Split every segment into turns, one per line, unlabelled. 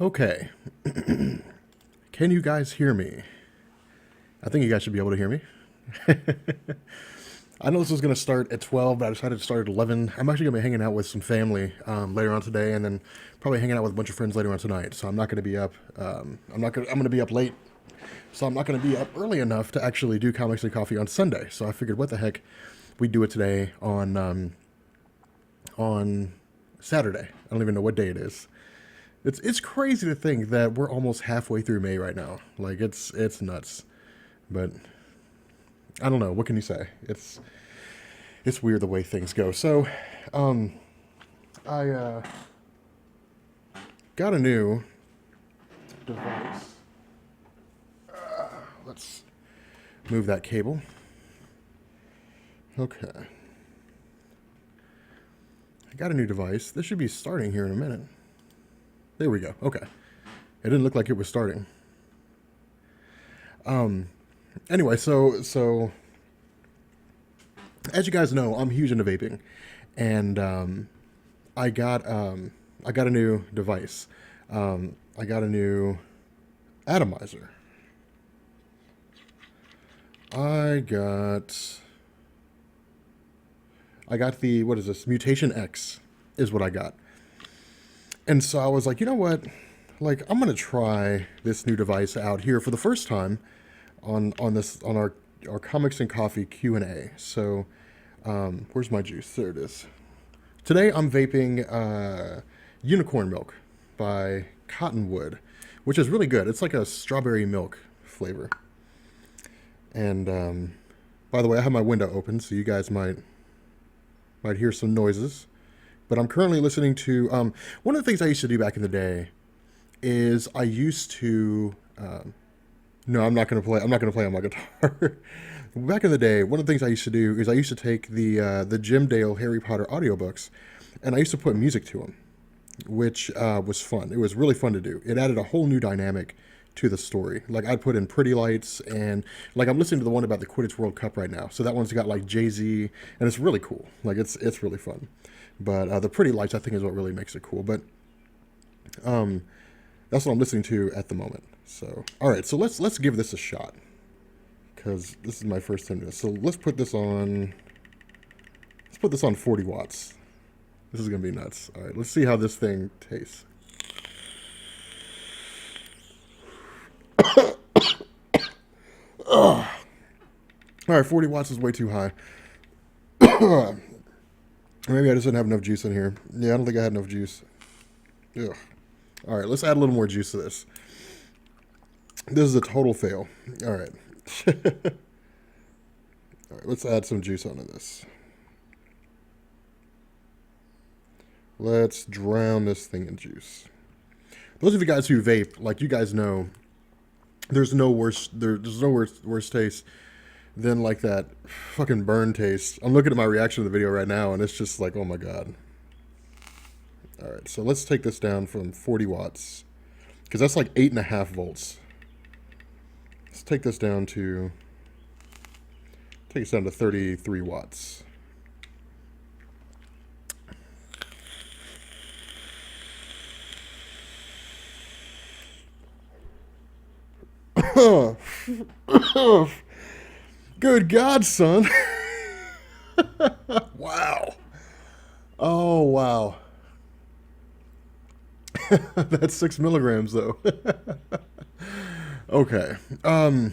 Okay. Can you guys hear me? I think you guys should be able to hear me. I know this was going to start at 12, but I decided to start at 11. I'm actually going to be hanging out with some family later on today, and then probably hanging out with a bunch of friends later on tonight. So I'm not going to be up. I'm going to be up late. So I'm not going to be up early enough to actually do Comics and Coffee on Sunday. So I figured, what the heck, we do it today on Saturday. I don't even know what day it is. It's crazy to think that we're almost halfway through May right now. Like it's nuts. But I don't know. What can you say? It's weird the way things go. So, I got a new device. Let's move that cable. Okay. I got a new device. This should be starting here in a minute. There we go. Okay. It didn't look like it was starting. Anyway, so as you guys know, I'm huge into vaping, and I got a new device. I got a new atomizer. I got the, what is this? Mutation X is what I got. And so I was like, you know what? Like, I'm gonna try this new device out here for the first time on our Comics and Coffee Q&A. So, where's my juice? There it is. Today I'm vaping Unicorn Milk by Cottonwood, which is really good. It's like a strawberry milk flavor. And by the way, I have my window open, so you guys might hear some noises. But I'm currently listening to one of the things I used to do back in the day is I used to no, I'm not gonna play. I'm not gonna play on my guitar. Back in the day, one of the things I used to do is I used to take the Jim Dale Harry Potter audiobooks, and I used to put music to them, which was fun. It was really fun to do. It added a whole new dynamic to the story. Like, I'd put in pretty lights, and like, I'm listening to the one about the Quidditch World Cup right now. So that one's got like Jay-Z, and it's really cool. Like, it's really fun. But the pretty lights, I think, is what really makes it cool. But that's what I'm listening to at the moment. So, all right, so let's give this a shot, because this is my first time doing this. So let's put this on. Let's put this on 40 watts. This is gonna be nuts. All right, let's see how this thing tastes. All right, 40 watts is way too high. Maybe I just didn't have enough juice in here. Yeah, I don't think I had enough juice. Ugh. All right, let's add a little more juice to this. This is a total fail. All right. All right, let's add some juice onto this. Let's drown this thing in juice. Those of you guys who vape, like, you guys know, there's no worse taste than like that fucking burn taste. I'm looking at my reaction to the video right now, and it's just like, oh my god. All right, so let's take this down from 40 watts, because that's like 8.5 volts. Let's take this down to 33 watts. Good God, son. Wow. Oh, wow. That's 6 milligrams, though. Okay. All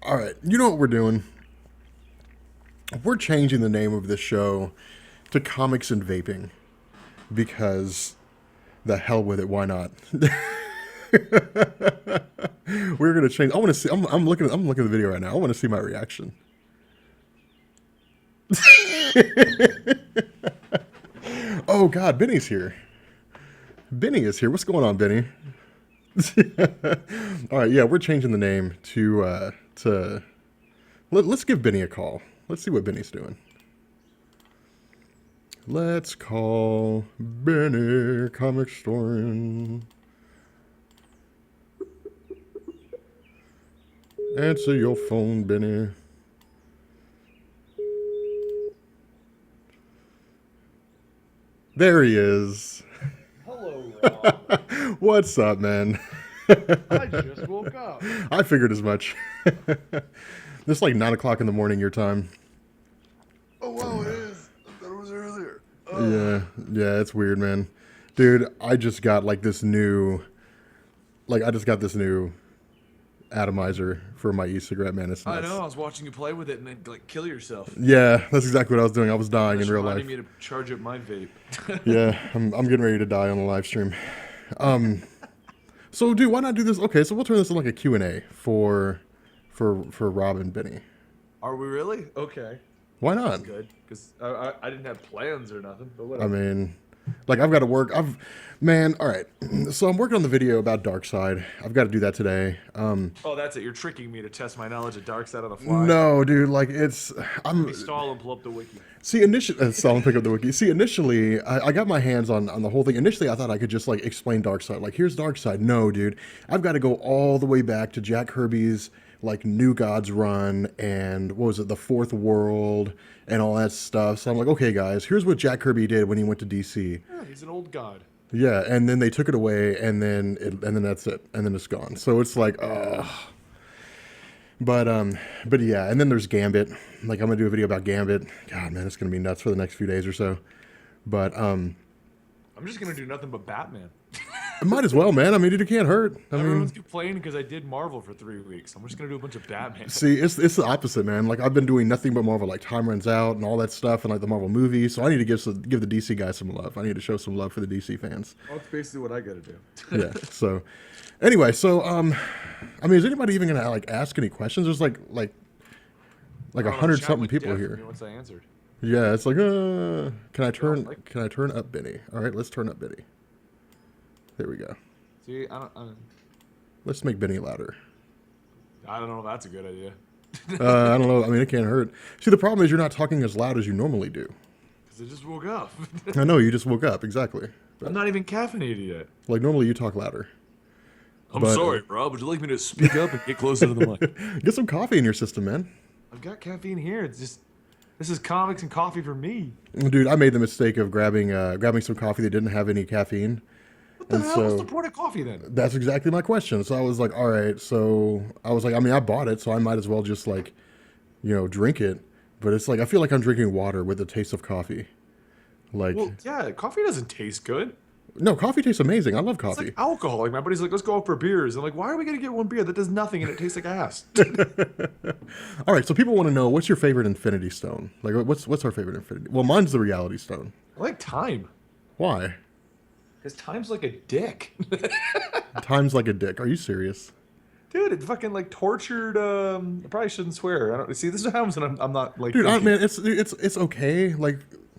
right. You know what we're doing? We're changing the name of this show to Comics and Vaping, because the hell with it. Why not? We're gonna change. I want to see. I'm looking at the video right now. I want to see my reaction. Oh God, Benny's here. Benny is here. What's going on, Benny? All right, yeah, we're changing the name to let's give Benny a call. Let's see what Benny's doing. Let's call Benny, comic historian. Answer your phone, Benny. There he is.
Hello, Rob.
What's up, man?
I just woke up.
I figured as much. This is like 9 o'clock in the morning your time.
Oh, wow, it is. I thought it was earlier.
Yeah, it's weird, man. Dude, I just got this new atomizer for my e-cigarette, man. It's
I
nuts.
know. I was watching you play with it and then kill yourself.
Yeah, that's exactly what I was doing. I was dying
That's
in real life.
reminding me to charge up my vape.
Yeah, I'm getting ready to die on the live stream. So, dude, why not do this? Okay, so we'll turn this into like a Q&A for Rob and Benny.
Are we really? Okay.
Why not?
That's good. Because I didn't have plans or nothing, but
I
whatever.
mean, I've got to work. All right. So I'm working on the video about Darkseid. I've got to do that today.
Oh, that's it. You're tricking me to test my knowledge of Darkseid on the fly.
No, dude,
Let me stall and pull up the wiki.
See, initially, stall and pick up the wiki. See, initially, I got my hands on the whole thing. Initially, I thought I could just explain Darkseid. Here's Darkseid. No, dude, I've got to go all the way back to Jack Kirby's New Gods run and what was it, the Fourth World and all that stuff. So I'm like, okay, guys, here's what Jack Kirby did when he went to DC.
Yeah, he's an old god.
Yeah, and then they took it away, and then that's it, and then it's gone. So it's like, oh. But yeah, and then there's Gambit. I'm gonna do a video about Gambit. God, man, it's gonna be nuts for the next few days or so. But
I'm just gonna do nothing but Batman.
might as well, man. I mean, it can't hurt.
Everyone's complaining because I did Marvel for 3 weeks. I'm just gonna do a bunch of Batman.
See, it's the opposite, man. I've been doing nothing but Marvel. Time runs out and all that stuff, and the Marvel movies. So I need to give the DC guys some love. I need to show some love for the DC fans.
Well, that's basically what I gotta do.
Yeah. So, anyway, I mean, is anybody even gonna ask any questions? There's like 100 something people here.
Once I answered.
Yeah, it's can I turn up Benny? All right, let's turn up Benny. There we go.
See,
Let's make Benny louder.
I don't know if that's a good idea.
I don't know. I mean, it can't hurt. See, the problem is you're not talking as loud as you normally do.
Because I just woke up.
I know, you just woke up, exactly. But,
I'm not even caffeinated yet.
normally you talk louder.
I'm sorry, Rob. Would you like me to speak up and get closer to the mic?
Get some coffee in your system, man.
I've got caffeine here. It's just, this is comics and coffee for me.
Dude, I made the mistake of grabbing some coffee that didn't have any caffeine.
What the hell? What's the point of coffee then?
That's exactly my question. So I was like, all right. So I was like, I mean, I bought it, so I might as well just drink it. But it's I feel like I'm drinking water with the taste of coffee.
Well, yeah, coffee doesn't taste good.
No, coffee tastes amazing. I love coffee.
It's like alcohol. My buddy's like, let's go out for beers. I'm like, why are we gonna get one beer that does nothing and it tastes like ass?
All right. So people want to know, what's your favorite Infinity Stone? What's our favorite Infinity? Well, mine's the Reality Stone.
I like time.
Why?
Because time's like a dick.
Time's like a dick. Are you serious?
Dude, it fucking tortured. I probably shouldn't swear. I don't see. This is what happens when I'm not
Dude, man, it's okay.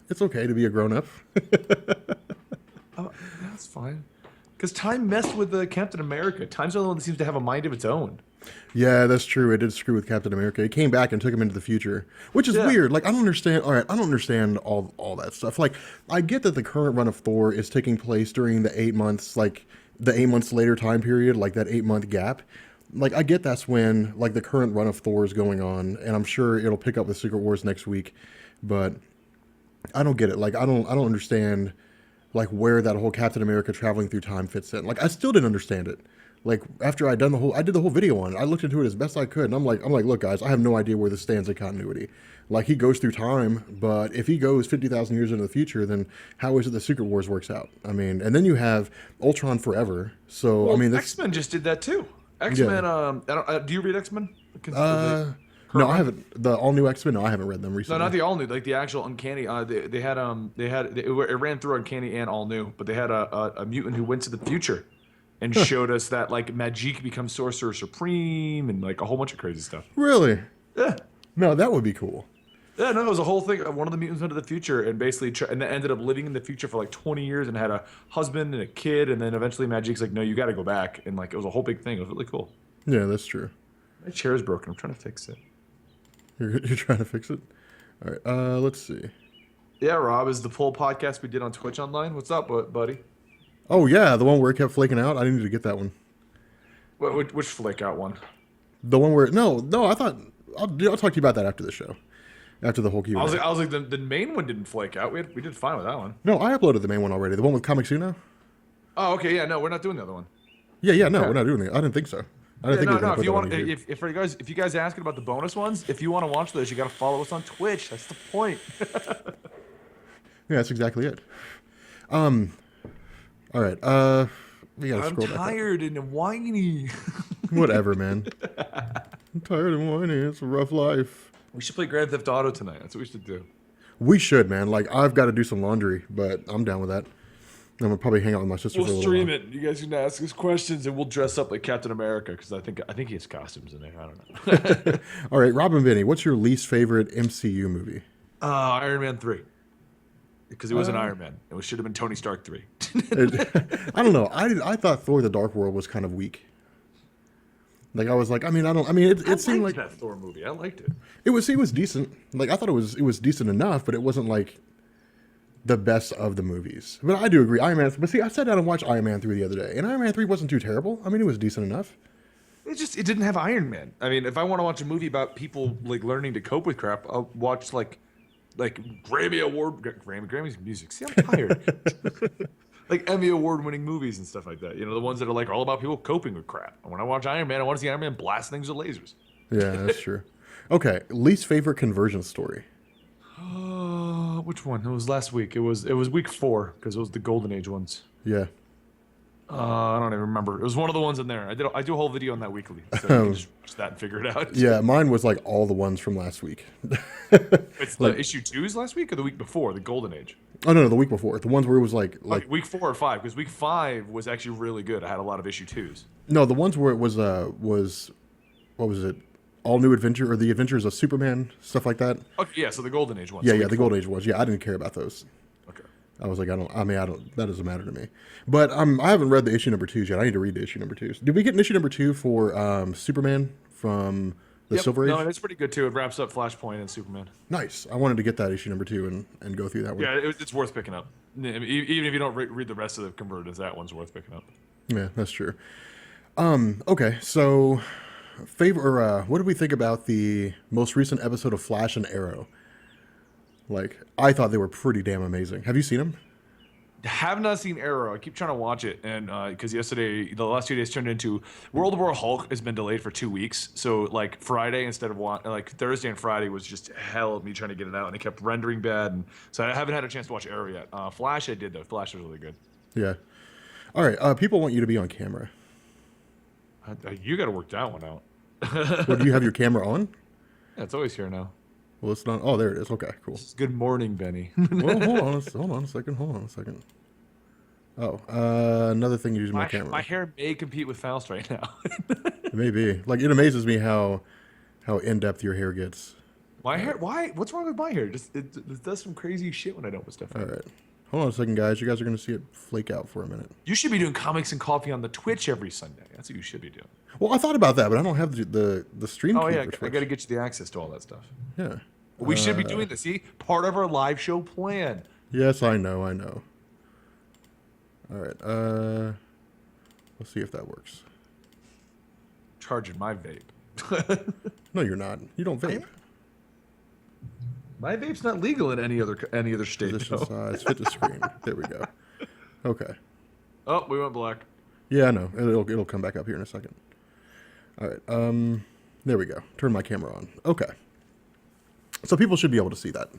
It's okay to be a grown up.
That's fine. Because time messed with Captain America. Time's the only one that seems to have a mind of its own.
Yeah, that's true. It did screw with Captain America. It came back and took him into the future, which is weird. I don't understand. All right, I don't understand all that stuff. I get that the current run of Thor is taking place during the 8 months, the 8 months later time period, that 8 month gap. I get that's when the current run of Thor is going on, and I'm sure it'll pick up with Secret Wars next week. But I don't get it. I don't understand where that whole Captain America traveling through time fits in. I still didn't understand it. After I did the whole video on it, I looked into it as best I could, and I'm like, look, guys, I have no idea where this stands in continuity. He goes through time, but if he goes 50,000 years into the future, then how is it the Secret Wars works out? I mean, and then you have Ultron Forever. So
well,
I mean,
X-Men just did that too. X-Men. Yeah. Do you read X-Men?
No, I haven't. The all new X-Men. No, I haven't read them recently.
No, not the all new. The actual Uncanny. It ran through Uncanny and all new, but they had a mutant who went to the future and showed us that Magique becomes Sorcerer Supreme and a whole bunch of crazy stuff.
Really?
Yeah.
No, that would be cool.
Yeah, no, it was a whole thing. One of the mutants went to the future and basically and ended up living in the future for 20 years and had a husband and a kid, and then eventually Magique's like, no, you got to go back, and it was a whole big thing. It was really cool.
Yeah, that's true.
My chair is broken. I'm trying to fix it.
You're trying to fix it? All right, let's see.
Yeah, Rob, is the poll podcast we did on Twitch online. What's up, buddy?
Oh, yeah, the one where it kept flaking out? I needed to get that one.
Which flake out one?
The one where... No, I thought... I'll talk to you about that after the show. After the whole Q&A.
I was like, the main one didn't flake out. We did fine with that one.
No, I uploaded the main one already. The one with Comics Uno?
Oh, okay, yeah, no, we're not doing the other one.
Yeah, no,
Yeah,
we're not doing it. I didn't think so. I didn't
yeah,
think we
no,
were gonna
no. If
put
you
that on
want,
YouTube.
if for you guys, if you guys are asking about the bonus ones, if you want to watch those, you got to follow us on Twitch. That's the point.
Yeah, that's exactly it. All right. We gotta
I'm
scroll back up.
tired and whiny.
Whatever, man. I'm tired and whiny. It's a rough life.
We should play Grand Theft Auto tonight. That's what we should do.
We should, man. Like, I've got to do some laundry, but I'm down with that. I'm gonna probably hang out with my sister
We'll
for a little
stream
while.
it. You guys can ask us questions, and we'll dress up like Captain America because I think he has costumes in there. I don't know.
All right, Robin Vinny, what's your least favorite MCU movie?
Iron Man 3. Because it was an Iron Man. It should have been Tony Stark 3.
I don't know. I thought Thor: The Dark World was kind of weak. Like I was like, I mean, I don't. I mean, it seemed like
that Thor movie. I liked it.
it was decent. Like I thought it was decent enough, but it wasn't like the best of the movies. But I do agree, Iron Man. But see, I sat down and watched Iron Man 3 the other day, and Iron Man 3 wasn't too terrible. I mean, it was decent enough.
It didn't have Iron Man. I mean, if I want to watch a movie about people like learning to cope with crap, I'll watch like Grammy's music. See, I'm tired. Like Emmy award-winning movies and stuff like that. You know, the ones that are like all about people coping with crap. And when I watch Iron Man, I want to see Iron Man blast things with lasers.
Yeah, that's true. Okay, least favorite Convergence story.
Which one? It was last week. It was week 4 because it was the Golden Age ones.
Yeah.
I don't even remember. It was one of the ones in there. I do a whole video on that weekly, so you can just watch that and figure it out.
Yeah, mine was like all the ones from last week.
It's the issue 2s last week or the week before, the Golden Age.
Oh no, the week before. The ones where it was like
Okay, week 4 or 5, because week 5 was actually really good. I had a lot of issue 2s.
no, the ones where it was what was it? All New Adventure or the Adventures of Superman, stuff like that.
Okay, yeah, so the Golden Age ones.
Yeah,
so
yeah,
week
the
4.
Golden Age ones. Yeah, I didn't care about those.
Okay.
I was like, I don't. That doesn't matter to me. But I haven't read the issue number 2s yet. I need to read the issue number 2s. Did we get an issue number 2 for Superman from the Silver Age?
No, it's pretty good too. It wraps up Flashpoint and Superman.
Nice. I wanted to get that issue number 2 and go through that one.
Yeah, it's worth picking up. I mean, even if you don't read the rest of the Convergence, that one's worth picking up.
Yeah, that's true. Okay, so what did we think about the most recent episode of Flash and Arrow? Like, I thought they were pretty damn amazing. Have you seen them?
Have not seen Arrow. I keep trying to watch it, and because yesterday, the last 2 days turned into World War Hulk has been delayed for 2 weeks. So like Friday instead of like Thursday and Friday was just hell of me trying to get it out, and it kept rendering bad, and so I haven't had a chance to watch Arrow yet. Flash I did though. Flash was really good.
Yeah. All right. People want you to be on camera.
You got to work that one out.
Well, do you have your camera on?
Yeah, it's always here now.
Well, it's not. Oh, there it is. Okay, cool.
Good morning, Benny.
Well, hold on a second. Oh, another thing using my camera.
My hair may compete with Faust right now.
It may be. Like, it amazes me how in depth your hair gets.
My hair? Why? What's wrong with my hair? It does some crazy shit when I don't put stuff in.
All right. Hold on a second, guys. You guys are going to see it flake out for a minute.
You should be doing comics and coffee on the Twitch every Sunday. That's what you should be doing.
Well, I thought about that, but I don't have the stream.
Oh
key
yeah,
for
I
Twitch.
got to get you the access to all that stuff.
Yeah.
We should be doing this. See, part of our live show plan.
Yes, I know. All right. Let's see if that works.
Charging my vape.
No, you're not. You don't vape.
My vape's not legal in any other state.
Position
though.
size, fit to screen. There we go. Okay.
Oh, we went black.
Yeah, I know. It'll come back up here in a second. All right. There we go. Turn my camera on. Okay. So people should be able to see that.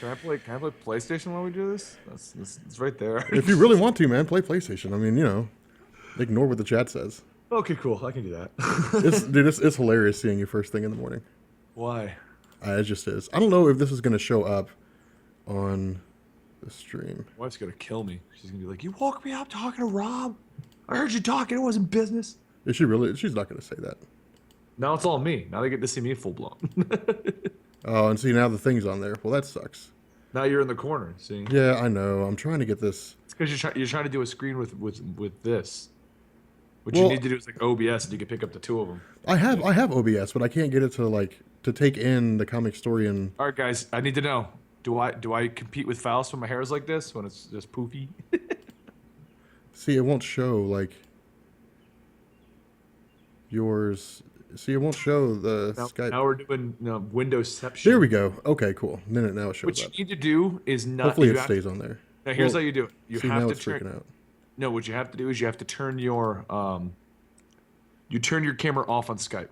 Can I play PlayStation while we do this? It's right there.
If you really want to, man, play PlayStation. I mean, ignore what the chat says.
Okay, cool. I can do that.
It's hilarious seeing you first thing in the morning.
Why?
It just is. I don't know if this is going to show up on the stream.
My wife's gonna kill me. She's gonna be like, "You woke me up talking to Rob. I heard you talking. It wasn't business."
Is she really? She's not going to say that.
Now it's all me. Now they get to see me full blown.
Oh, and see, now the thing's on there. Well, that sucks.
Now you're in the corner. See?
Yeah, I know. I'm trying to get this.
It's because you're trying to do a screen with this. What you
Well,
need to do is like OBS, and you can pick up the two of them.
I have OBS, but I can't get it to take in the comic story and.
All right, guys. I need to know. Do I compete with Faust when my hair is like this? When it's just poofy?
See, it won't show like yours. See, it won't show the Skype.
Now we're doing Windowsception.
There we go. Okay, cool. Then now it shows
What you
up.
need to do is not.
Hopefully
you
it
have
stays
to-
on there.
Now here's
Well,
how you do it. You
see,
have
now
to
it's freaking
turn.
out.
No, what you have to do is you have to turn your camera off on Skype,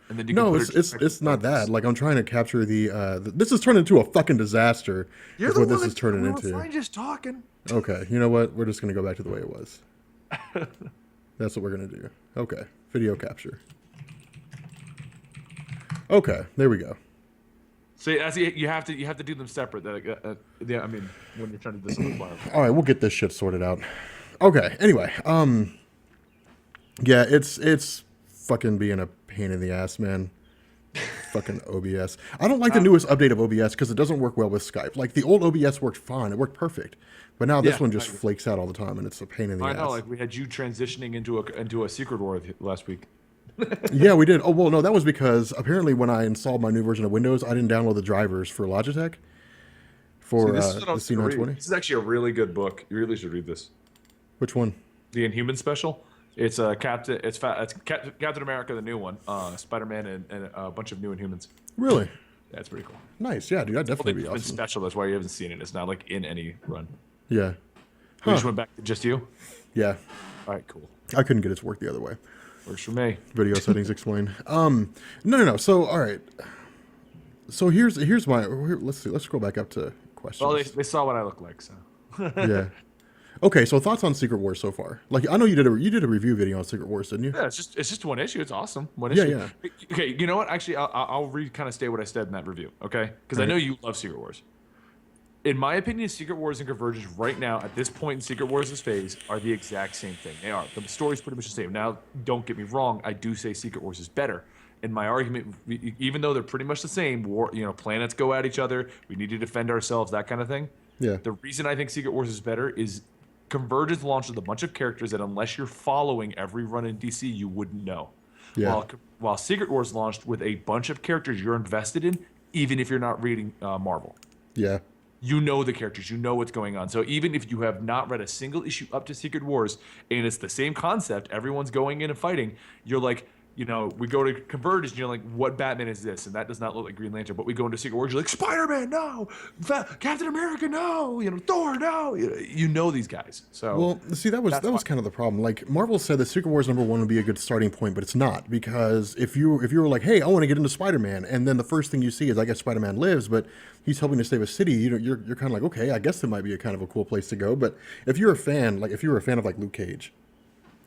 and then you can
No,
put
it's
it.
it's not that. Like I'm trying to capture this is turning into a fucking disaster.
You're
Is
the
what
one
this is
that
turning
we were
into.
fine just talking.
Okay, you know what? We're just gonna go back to the way it was. That's what we're gonna do. Okay, video capture. Okay, there we go.
So you have to do them separate. Yeah, I mean when you're trying to do this on the file.
All right, we'll get this shit sorted out. Okay. Anyway, yeah, it's fucking being a pain in the ass, man. Fucking OBS. I don't like the newest update of OBS because it doesn't work well with Skype. Like the old OBS worked fine; it worked perfect. But now this
Yeah,
one just flakes out all the time, and it's a pain in the
I
ass.
know. Like we had you transitioning into a secret war last week.
Yeah, we did. Oh well, no, that was because apparently when I installed my new version of Windows, I didn't download the drivers for Logitech for
This is what I
the
was gonna read.
C920.
This is actually a really good book. You really should read this.
Which one?
The Inhumans special. It's Captain America, the new one, Spider-Man, and a bunch of new Inhumans.
Really?
That's pretty cool.
Nice. Yeah, dude, that'd definitely be
It's
awesome.
special. That's why you haven't seen it. It's not like in any run.
Yeah.
We just went back to just you.
Yeah.
All right, cool.
I couldn't get it to work the other way.
Works for me.
Video settings explained. No. So, all right. So here's my. Let's see. Let's scroll back up to questions.
Well, they saw what I look like, so.
Yeah. Okay. So thoughts on Secret Wars so far? Like I know you did a review video on Secret Wars, didn't you?
Yeah, it's just one issue. It's awesome. One
Yeah,
issue.
yeah.
Okay, you know what? Actually, I'll kind of state what I said in that review. Okay, because I know you love Secret Wars. In my opinion, Secret Wars and Convergence right now, at this point in Secret Wars' phase, are the exact same thing. They are. The story's pretty much the same. Now, don't get me wrong. I do say Secret Wars is better. In my argument, even though they're pretty much the same, planets go at each other. We need to defend ourselves, that kind of thing.
Yeah.
The reason I think Secret Wars is better is Convergence launched with a bunch of characters that, unless you're following every run in DC, you wouldn't know.
Yeah.
While Secret Wars launched with a bunch of characters you're invested in, even if you're not reading Marvel.
Yeah.
You know the characters, you know what's going on. So even if you have not read a single issue up to Secret Wars, and it's the same concept, everyone's going in and fighting, you're like, we go to Convergence, and you're like, what Batman is this? And that does not look like Green Lantern. But we go into Secret Wars, you're like, Spider-Man, no! Captain America, no! Thor, no! You know these guys. So
Well, see, that was kind of the problem. Like Marvel said that Secret Wars #1 would be a good starting point, but it's not, because if you were like, hey, I want to get into Spider-Man, and then the first thing you see is, I guess Spider-Man lives, but he's helping to save a city, you're kind of like, okay, I guess it might be a kind of a cool place to go. But if you're a fan, like if you were a fan of like Luke Cage,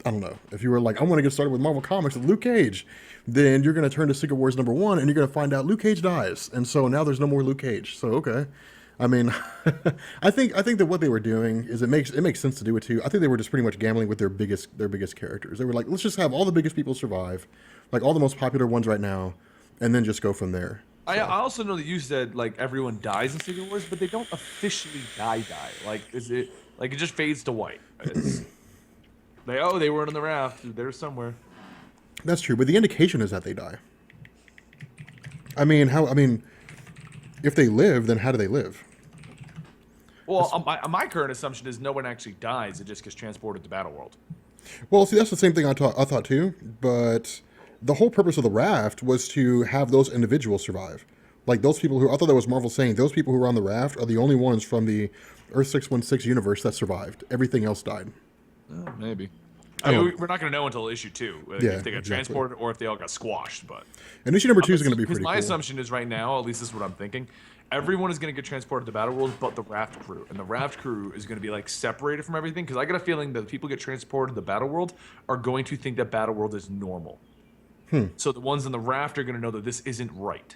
I don't know, if you were like, I want to get started with Marvel Comics with Luke Cage, then you're going to turn to Secret Wars #1 and you're going to find out Luke Cage dies, and so now there's no more Luke Cage. So okay. I mean, I think that what they were doing is it makes sense to do it too. I think they were just pretty much gambling with their biggest characters. They were like, let's just have all the biggest people survive, like all the most popular ones right now, and then just go from there. So.
I also know that you said like everyone dies in Secret Wars, but they don't officially die. Like it just fades to white. It's, they weren't on the raft. They're somewhere.
That's true, but the indication is that they die. I mean, if they live, then how do they live?
Well, my current assumption is no one actually dies. It just gets transported to Battleworld.
Well, see, that's the same thing I thought too. But the whole purpose of the raft was to have those individuals survive. Like those people I thought that was Marvel saying, those people who were on the raft are the only ones from the Earth 616 universe that survived. Everything else died.
Maybe. We're not going to know until issue 2
Yeah,
if they got
exactly.
transported or if they all got squashed. But
And issue #2 is going to be pretty
my
cool.
assumption is right now, at least this is what I'm thinking, everyone is going to get transported to Battleworld but the raft crew. And the raft crew is going to be like separated from everything, because I got a feeling that the people get transported to the Battleworld are going to think that Battleworld is normal. So the ones in the raft are going to know that this isn't right.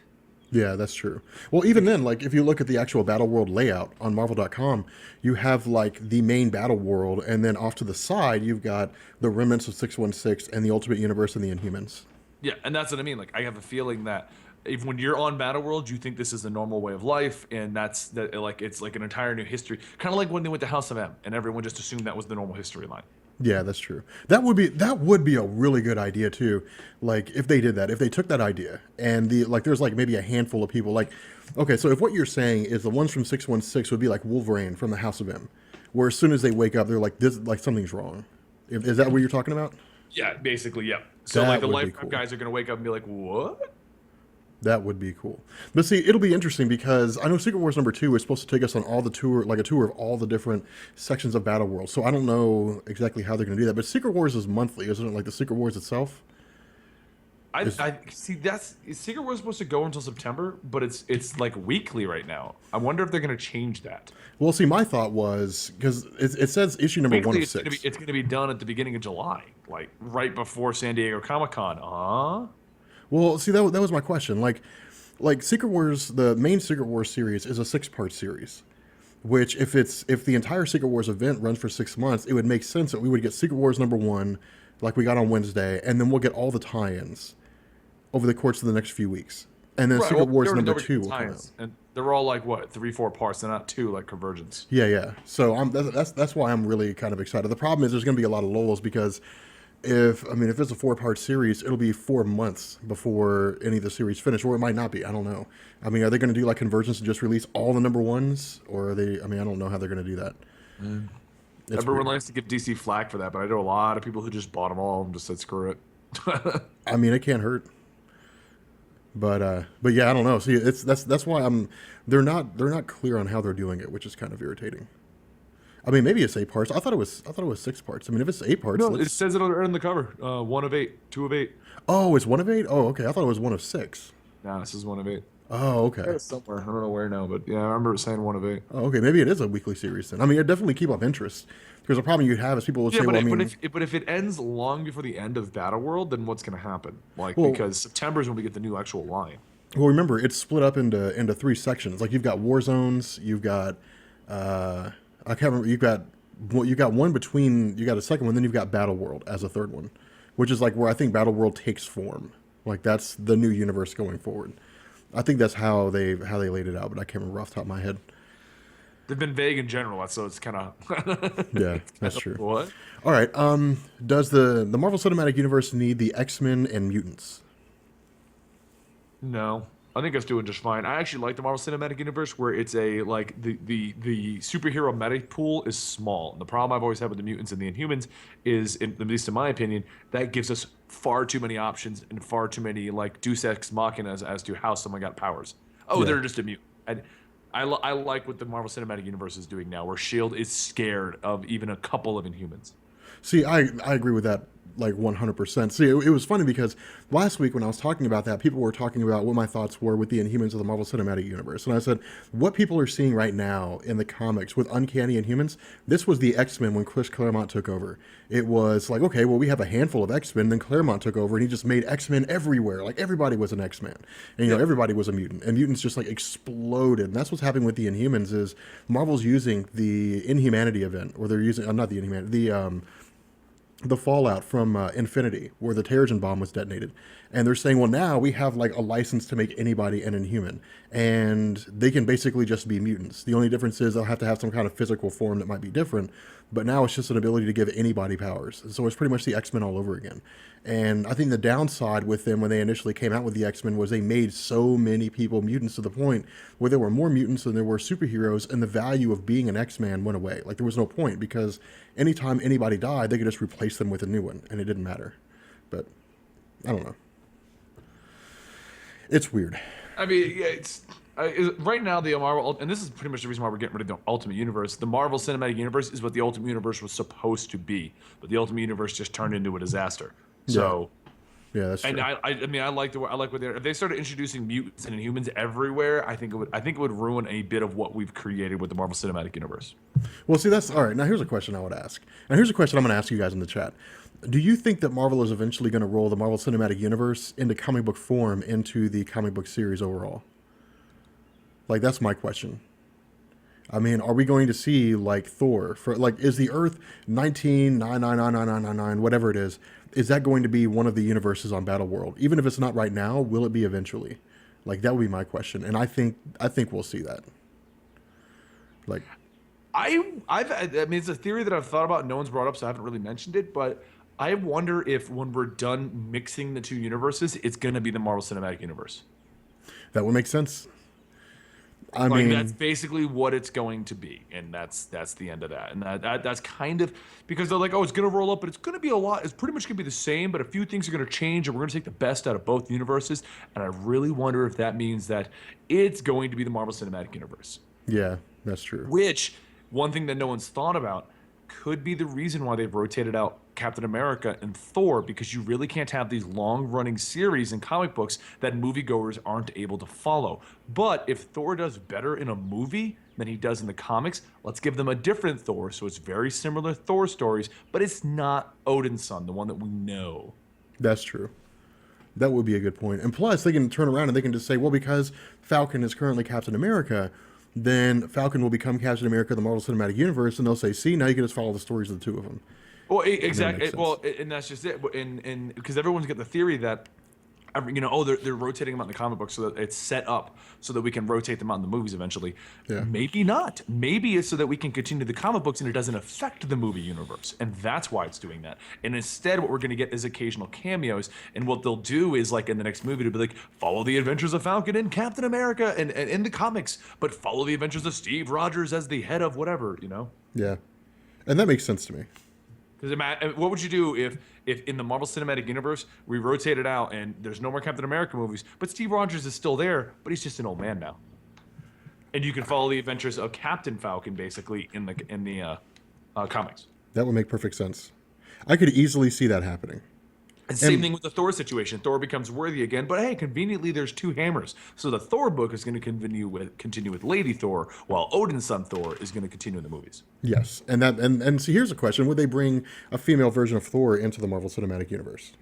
Yeah, that's true. Well, even then, like if you look at the actual Battle World layout on Marvel.com, you have like the main Battle World, and then off to the side you've got the remnants of 616 and the Ultimate Universe and the Inhumans.
Yeah, and that's what I mean. Like, I have a feeling that if when you're on Battleworld, you think this is the normal way of life, and it's like an entire new history. Kind of like when they went to House of M, and everyone just assumed that was the normal history line.
Yeah, that's true. That would be a really good idea too. Like if they did that, if they took that idea and there's like maybe a handful of people like, okay, so if what you're saying is the ones from 616 would be like Wolverine from the House of M, where as soon as they wake up, they're like, this, like something's wrong. Is that what you're talking about?
Yeah, basically, yeah. So
That
like the
would be
lifeguard
cool.
guys are gonna wake up and be like, what?
That would be cool. But see, it'll be interesting because I know Secret Wars #2 is supposed to take us on all the tour, like a tour of all the different sections of Battle World. So I don't know exactly how they're going to do that. But Secret Wars is monthly, isn't it? Like the Secret Wars itself. Is
I see that's Secret Wars supposed to go until September, but it's like weekly right now. I wonder if they're gonna change that.
well, see, my thought was because it says issue number one
Weekly,
of six.
it's gonna be done at the beginning of July, like right before San Diego Comic-Con.
Well, see, that was my question. Like Secret Wars, the main Secret Wars series is a 6-part series. Which, if the entire Secret Wars event runs for 6 months, it would make sense that we would get Secret Wars #1, like we got on Wednesday, and then we'll get all the tie-ins over the course of the next few weeks, and then
Right.
Secret
Well,
Wars
there were
#2 will come out.
times, and they're all like what 3, 4 parts. They're not two like Convergence.
Yeah, yeah. So that's why I'm really kind of excited. The problem is there's going to be a lot of lulls because if it's a 4-part series, it'll be 4 months before any of the series finish, or it might not be. I don't know. I mean, are they going to do like Convergence and just release all the #1s, or are they? I mean, I don't know how they're going to do that. It's
Everyone
weird.
likes to give DC flack for that, but I know a lot of people who just bought them all and just said screw it.
I mean, it can't hurt. But yeah, I don't know. See, that's why they're not clear on how they're doing it, which is kind of irritating. I mean, maybe it's 8 parts. I thought it was 6 parts. I mean, if it's 8 parts,
No, it
let's.
says it on the cover. 1 of 8, 2 of 8.
Oh, it's 1 of 8. Oh, okay. I thought it was 1 of 6.
Nah, this is 1 of 8.
Oh, okay.
It's somewhere. I don't know where now, but yeah, I remember it saying 1 of 8.
Oh, okay. Maybe it is a weekly series then. I mean, it definitely keep up interest because the problem you'd have is people would
Yeah,
say,
but,
well, I
but
mean,
if it ends long before the end of Battle World, then what's going to happen? Like
well,
because September is when we get the new actual line.
well, remember it's split up into 3 sections. Like you've got war zones, you've got I can't remember. You've got one between. You got a second one, then you've got Battle World as a third one, which is like where I think Battle World takes form. Like that's the new universe going forward. I think that's how they laid it out, but I can't remember off the top of my head.
They've been vague in general, so it's kind of
Yeah, that's true.
what?
All right. Does the Marvel Cinematic Universe need the X-Men and mutants?
No, I think it's doing just fine. I actually like the Marvel Cinematic Universe where it's a like the superhero meta pool is small. And the problem I've always had with the mutants and the Inhumans is, at least in my opinion, that gives us far too many options and far too many like Deus Ex Machinas as to how someone got powers. Oh,
Yeah.
they're just a mutant. And I like what the Marvel Cinematic Universe is doing now, where Shield is scared of even a couple of Inhumans.
See, I agree with that like 100%. See, it was funny because last week when I was talking about that, people were talking about what my thoughts were with the Inhumans of the Marvel Cinematic Universe. And I said, what people are seeing right now in the comics with Uncanny Inhumans, this was the X-Men when Chris Claremont took over. It was like, okay, well, we have a handful of X-Men, then Claremont took over and he just made X-Men everywhere. Like everybody was an X-Man. And, everybody was a mutant. And mutants just like exploded. And that's what's happening with the Inhumans is Marvel's using the Inhumanity event, or they're using, not the Inhumanity, the fallout from Infinity, where the Terrigen bomb was detonated. And they're saying, well, now we have like a license to make anybody an Inhuman. And they can basically just be mutants. The only difference is they'll have to have some kind of physical form that might be different. But now it's just an ability to give anybody powers. So it's pretty much the X-Men all over again. And I think the downside with them when they initially came out with the X-Men was they made so many people mutants to the point where there were more mutants than there were superheroes, and the value of being an X-Man went away. Like there was no point because anytime anybody died, they could just replace them with a new one, and it didn't matter. But I don't know. It's weird.
I mean, yeah, right now the Marvel, and this is pretty much the reason why we're getting rid of the Ultimate Universe. The Marvel Cinematic Universe is what the Ultimate Universe was supposed to be, but the Ultimate Universe just turned into a disaster. So,
Yeah, that's true.
and I mean, I like what they're. If they started introducing mutants and Inhumans everywhere, I think it would ruin a bit of what we've created with the Marvel Cinematic Universe.
Well, see, that's all right. Now, here's a question I would ask. And here's a question I'm going to ask you guys in the chat. Do you think that Marvel is eventually going to roll the Marvel Cinematic Universe into comic book form into the comic book series overall? Like, that's my question. I mean, are we going to see, like, Thor? For like, is the Earth 19999999, whatever it is that going to be one of the universes on Battle World? Even if it's not right now, will it be eventually? Like, that would be my question. And I think we'll see that. Like,
I mean, it's a theory that I've thought about. No one's brought up, so I haven't really mentioned it. But I wonder if when we're done mixing the two universes, it's going to be the Marvel Cinematic Universe.
that would make sense. I
Like that's
mean,
basically what it's going to be, and that's the end of that. And that's kind of because they're like, oh, it's gonna roll up, but it's gonna be a lot. It's pretty much gonna be the same, but a few things are gonna change, and we're gonna take the best out of both universes. And I really wonder if that means that it's going to be the Marvel Cinematic Universe.
yeah, that's true.
Which one thing that no one's thought about could be the reason why they've rotated out Captain America and Thor, because you really can't have these long-running series and comic books that moviegoers aren't able to follow. But if Thor does better in a movie than he does in the comics, let's give them a different Thor, so it's very similar Thor stories, but it's not Odin's son, the one that we know.
That's true. That would be a good point. And plus, they can turn around and they can just say, well, because Falcon is currently Captain America, then Falcon will become Captain America of the Marvel Cinematic Universe, and they'll say, see, now you can just follow the stories of the two of them.
Well,
And that makes
exactly.
sense.
Well, and that's just it. And because everyone's got the theory that, oh, they're rotating them out in the comic book so that it's set up so that we can rotate them out in the movies eventually.
Yeah.
Maybe not. Maybe it's so that we can continue the comic books and it doesn't affect the movie universe, and that's why it's doing that. And instead, what we're going to get is occasional cameos. And what they'll do is, like in the next movie, to be like, follow the adventures of Falcon and Captain America, and in the comics, but follow the adventures of Steve Rogers as the head of whatever.
Yeah. And that makes sense to me.
Because what would you do if in the Marvel Cinematic Universe we rotate it out and there's no more Captain America movies, but Steve Rogers is still there, but he's just an old man now, and you can follow the adventures of Captain Falcon basically in the comics.
That would make perfect sense. I could easily see that happening.
And same thing with the Thor situation. Thor becomes worthy again, but hey, conveniently there's two hammers. So the Thor book is going to continue with Lady Thor, while Odin's son Thor is going to continue in the movies.
Yes. And so here's a question. Would they bring a female version of Thor into the Marvel Cinematic Universe?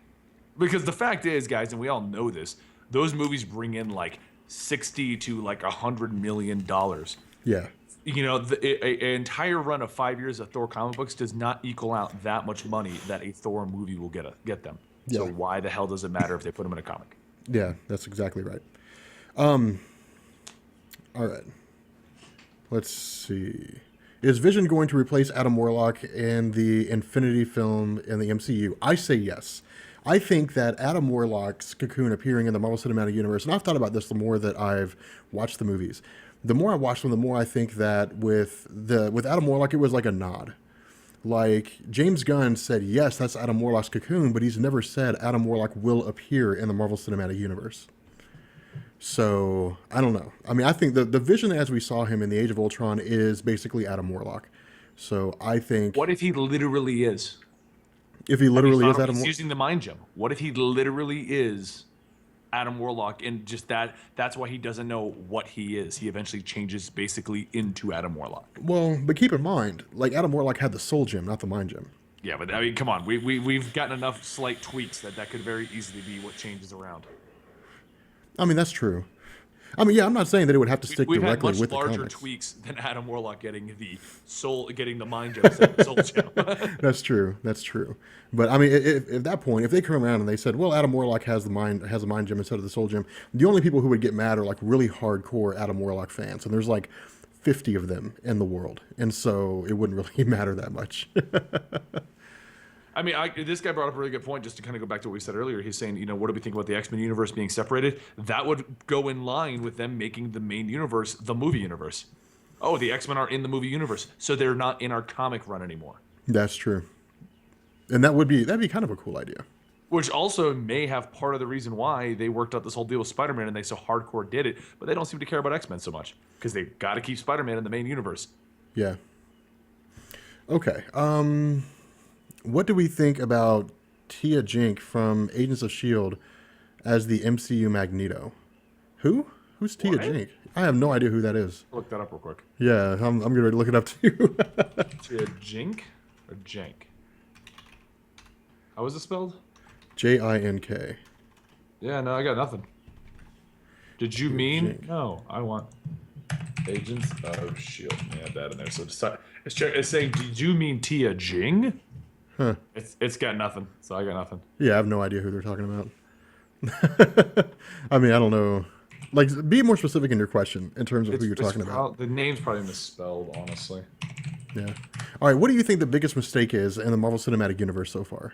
Because the fact is, guys, and we all know this, those movies bring in like 60 to like $100 million.
Yeah.
An entire run of 5 years of Thor comic books does not equal out that much money that a Thor movie will get them. So
Yeah.
why the hell does it matter if they put them in a comic?
Yeah, that's exactly right. All right. Let's see. Is Vision going to replace Adam Warlock in the Infinity film in the MCU? I say yes. I think that Adam Warlock's Cocoon appearing in the Marvel Cinematic Universe, and I've thought about this the more that I've watched the movies. The more I watch them, the more I think that with Adam Warlock, it was like a nod. Like, James Gunn said, yes, that's Adam Warlock's Cocoon, but he's never said Adam Warlock will appear in the Marvel Cinematic Universe. So, I don't know. I mean, I think the Vision as we saw him in the Age of Ultron is basically Adam Warlock. So, I think...
What if he literally is?
If he literally is Adam
He's
Warlock...
using the mind gem. What if he literally is Adam Warlock, and just that's why he doesn't know what he is. He eventually changes basically into Adam Warlock.
Well, but keep in mind, like, Adam Warlock had the Soul Gem, not the Mind Gem.
Yeah, but I mean, come on. We've gotten enough slight tweaks that could very easily be what changes around.
I mean, that's true. I mean, yeah, I'm not saying that it would have to stick
We've had
directly
much
with the
larger
comics.
tweaks than Adam Warlock getting the mind gem instead of the soul gem.
That's true. That's true. But I mean, at that point, if they come around and they said, "Well, Adam Warlock has a mind gem instead of the Soul Gem," the only people who would get mad are like really hardcore Adam Warlock fans, and there's like 50 of them in the world, and so it wouldn't really matter that much.
I mean, this guy brought up a really good point, just to kind of go back to what we said earlier. He's saying, what do we think about the X-Men universe being separated? That would go in line with them making the main universe the movie universe. Oh, the X-Men are in the movie universe, so they're not in our comic run anymore.
That's true, and that'd be kind of a cool idea.
Which also may have part of the reason why they worked out this whole deal with Spider-Man and they so hardcore did it, but they don't seem to care about X-Men so much because they've got to keep Spider-Man in the main universe.
Yeah. Okay. What do we think about Tia Jink from Agents of S.H.I.E.L.D. as the MCU Magneto? Who? Who's Tia
What?
Jink? I have no idea who that is.
Look that up real quick.
Yeah, I'm going to look it up too.
Tia Jink or Jank? How is it spelled?
Jink.
Yeah, no, I got nothing. Did you mean?
Jink.
No, I want Agents of S.H.I.E.L.D. Yeah, that in there. So it's saying, did you mean Tia Jing?
Huh.
It's got nothing, so I got nothing.
Yeah, I have no idea who they're talking about. I mean, I don't know. Like, be more specific in your question in terms of who you're talking about.
The name's probably misspelled, honestly.
Yeah. All right, what do you think the biggest mistake is in the Marvel Cinematic Universe so far?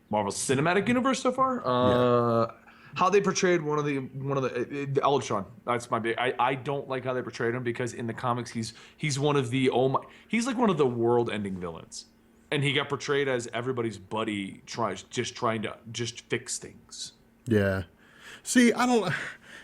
Marvel Cinematic Universe so far? How they portrayed the Ultron. That's my big. I don't like how they portrayed him because in the comics he's one of the he's like one of the world-ending villains, and he got portrayed as everybody's buddy, trying to just fix things.
Yeah. See, I don't.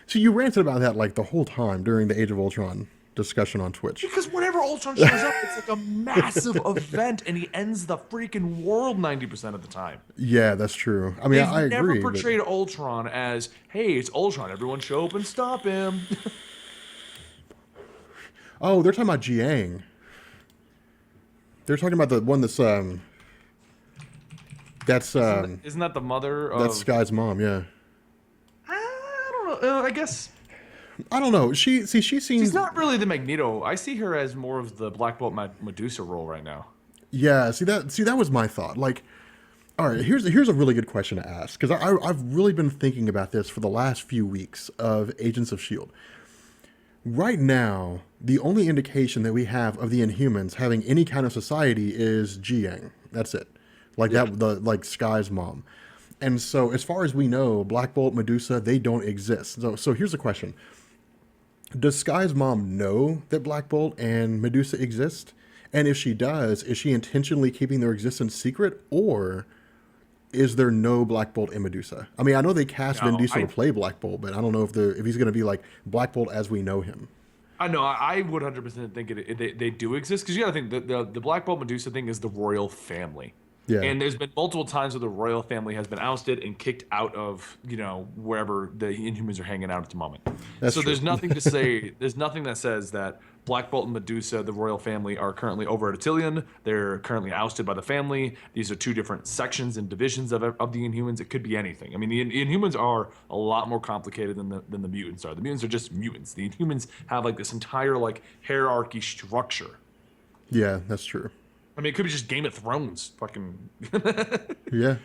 See, you ranted about that like the whole time during the Age of Ultron discussion on Twitch.
Because whenever Ultron shows up, it's like a massive event, and he ends the freaking world 90% of the time.
Yeah, that's true. I mean, I
They've
agree.
never portrayed Ultron as, hey, it's Ultron, everyone show up and stop him.
Oh, they're talking about Jiang. They're talking about the one that's
Isn't that the mother of...
that's Sky's mom. Yeah.
I don't know. I guess
I don't know. She seems.
she's not really the Magneto. I see her as more of the Black Bolt Medusa role right now.
Yeah. See that was my thought. Like, all right. Here's a really good question to ask because I've really been thinking about this for the last few weeks of Agents of Shield. Right now, the only indication that we have of the Inhumans having any kind of society is Jiang. That's it. Like like Sky's mom. And so, as far as we know, Black Bolt, Medusa, they don't exist. So here's the question. Does Sky's mom know that Black Bolt and Medusa exist? And if she does, is she intentionally keeping their existence secret? Or is there no Black Bolt and Medusa? I mean, I know they cast Vin Diesel to play Black Bolt, but I don't know if he's going to be like Black Bolt as we know him.
I know. I would 100% think they do exist because you got to think the Black Bolt Medusa thing is the royal family.
Yeah.
And there's been multiple times where the royal family has been ousted and kicked out of, wherever the Inhumans are hanging out at the moment.
That's
so
true.
there's nothing to say, there's nothing that says that Black Bolt and Medusa, the royal family, are currently over at Attilan. They're currently ousted by the family. These are two different sections and divisions of the Inhumans. It could be anything. I mean, the Inhumans are a lot more complicated than the mutants are. The mutants are just mutants. The Inhumans have like this entire like hierarchy structure.
Yeah, that's true.
I mean, it could be just Game of Thrones, fucking.
Yeah.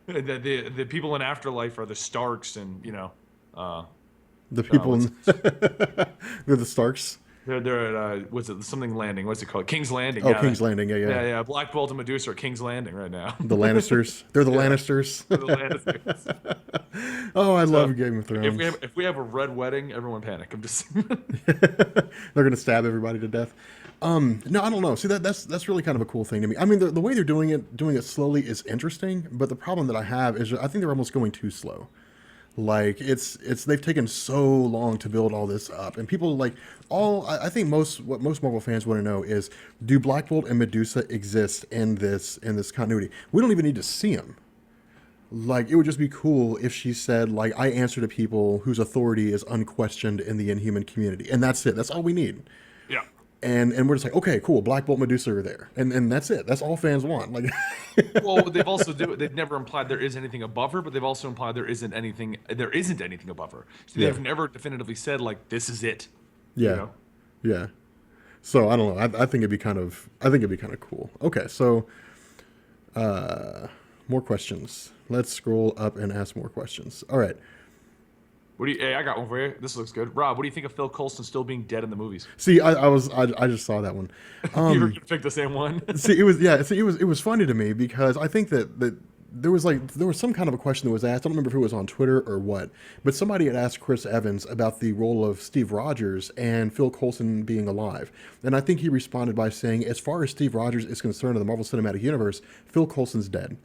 The people in Afterlife are the Starks, and
The people they're the Starks.
they're at what's it? Something Landing. What's it called? King's Landing.
Oh,
Yeah,
King's Landing. Yeah.
yeah. Black Bolt and Medusa are King's Landing right now.
The Lannisters. They're the Lannisters.
The Lannisters.
Oh, I love Game of Thrones.
If we have a red wedding, everyone panic. I'm just.
They're gonna stab everybody to death. No, I don't know. See, that's really kind of a cool thing to me. I mean, the way they're doing it slowly is interesting, but the problem that I have is I think they're almost going too slow. Like they've taken so long to build all this up, and people like I think what most Marvel fans want to know is, do Black Bolt and Medusa exist in this continuity? We don't even need to see them. Like, it would just be cool if she said, like, I answer to people whose authority is unquestioned in the Inhuman community, and that's it. That's all we need.
Yeah.
And we're just like, okay, cool, Black Bolt, Medusa are there, and that's it. That's all fans want. Like,
well, they've never implied there is anything above her, but they've also implied there isn't anything above her. So they've never definitively said like this is it.
Yeah, yeah. So I don't know. I think it'd be kind of cool. Okay, so more questions. Let's scroll up and ask more questions. All right.
Hey, I got one for you. This looks good. Rob, what do you think of Phil Coulson still being dead in the movies?
See, I just saw that one.
You were gonna pick the same one.
It was funny to me because I think that there was some kind of a question that was asked. I don't remember if it was on Twitter or what, but somebody had asked Chris Evans about the role of Steve Rogers and Phil Coulson being alive, and I think he responded by saying, as far as Steve Rogers is concerned in the Marvel Cinematic Universe, Phil Coulson's dead.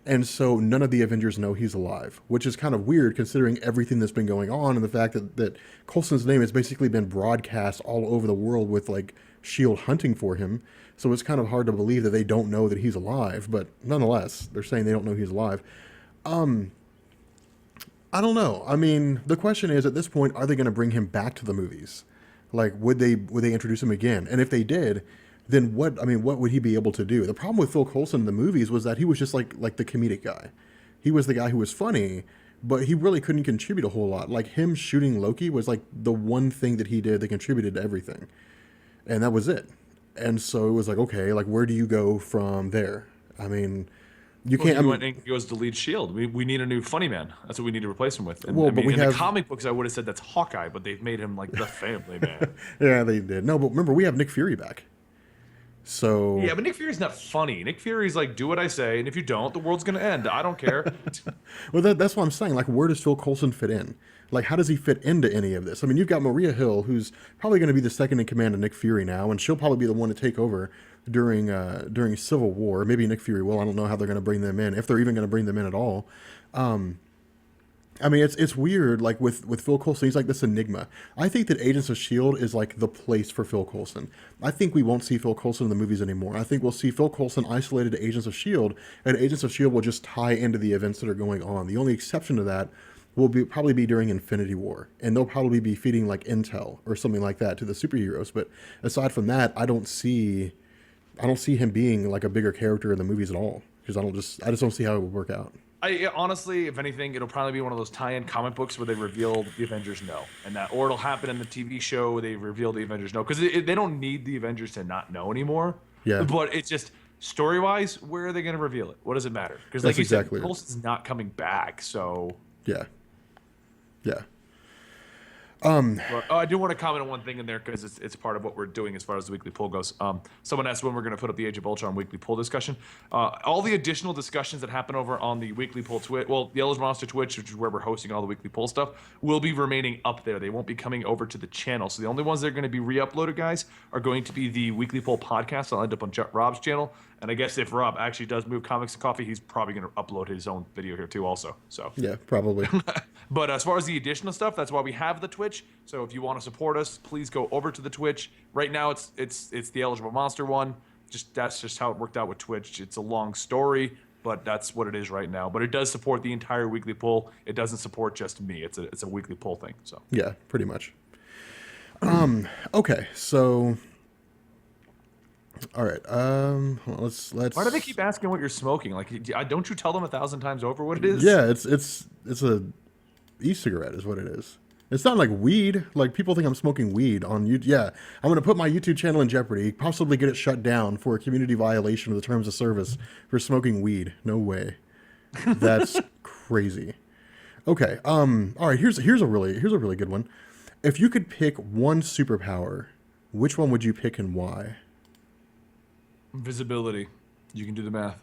And so none of the Avengers know he's alive, which is kind of weird considering everything that's been going on and the fact that Coulson's name has basically been broadcast all over the world with like S.H.I.E.L.D. hunting for him. So it's kind of hard to believe that they don't know that he's alive, but nonetheless, they're saying they don't know he's alive. I don't know. I mean, the question is, at this point, are they going to bring him back to the movies? Like, would they introduce him again? And if they did, then what would he be able to do? The problem with Phil Coulson in the movies was that he was just like the comedic guy. He was the guy who was funny, but he really couldn't contribute a whole lot. Like, him shooting Loki was like the one thing that he did that contributed to everything. And that was it. And so it was like, okay, like, where do you go from there? I mean, you can't.
He goes to lead Shield. We need a new funny man. That's what we need to replace him with. And,
well,
I mean,
but
in the comic books, I would have said that's Hawkeye, but they've made him like the family man.
Yeah, they did. No, but remember, we have Nick Fury back. So,
Yeah, but Nick Fury's not funny. Nick Fury's like, do what I say, and if you don't, the world's gonna end. I don't care.
well, that's what I'm saying. Like, where does Phil Coulson fit in? Like, how does he fit into any of this? I mean, you've got Maria Hill, who's probably going to be the second in command of Nick Fury now, and she'll probably be the one to take over during Civil War. Maybe Nick Fury will. I don't know how they're going to bring them in, if they're even going to bring them in at all. I mean, it's weird. Like with Phil Coulson, he's like this enigma. I think that Agents of Shield is like the place for Phil Coulson. I think we won't see Phil Coulson in the movies anymore. I think we'll see Phil Coulson isolated to Agents of Shield, and Agents of Shield will just tie into the events that are going on. The only exception to that will probably be during Infinity War, and they'll probably be feeding like intel or something like that to the superheroes. But aside from that, I don't see him being like a bigger character in the movies at all, because I just don't see how it would work out.
Honestly, if anything, it'll probably be one of those tie-in comic books where they reveal the Avengers know, and that, or it'll happen in the TV show where they reveal the Avengers know, because they don't need the Avengers to not know anymore.
Yeah.
But it's just story-wise, where are they going to reveal it? What does it matter? Because like
That's
you
exactly
said, Coulson's not coming back, so.
Yeah. Yeah.
But, I do want to comment on one thing in there because it's part of what we're doing as far as the weekly poll goes. Someone asked when we're going to put up the Age of Ultron weekly poll discussion. All the additional discussions that happen over on the weekly poll Twitch, well, the Yellow's Monster Twitch, which is where we're hosting all the weekly poll stuff, will be remaining up there. They won't be coming over to the channel. So the only ones that are going to be re-uploaded, guys, are going to be the weekly poll podcast. I'll end up on Rob's channel. And I guess if Rob actually does move Comics and Coffee, he's probably going to upload his own video here too also. So
Yeah, probably.
But as far as the additional stuff, that's why we have the Twitch. So if you want to support us, please go over to the Twitch. Right now, it's the Eligible Monster one. That's just how it worked out with Twitch. It's a long story, but that's what it is right now. But it does support the entire weekly poll. It doesn't support just me. It's a weekly poll thing. So
Yeah, pretty much. Okay, so all right. Let's.
why do they keep asking what you're smoking? Like, don't you tell them 1,000 times over what it is?
Yeah, it's a e-cigarette is what it is. It's not like weed. Like people think I'm smoking weed on YouTube. Yeah, I'm gonna put my YouTube channel in jeopardy, possibly get it shut down for a community violation of the terms of service for smoking weed. No way. That's crazy. Okay. All right. Here's a really good one. If you could pick one superpower, which one would you pick and why?
Invisibility. You can do the math.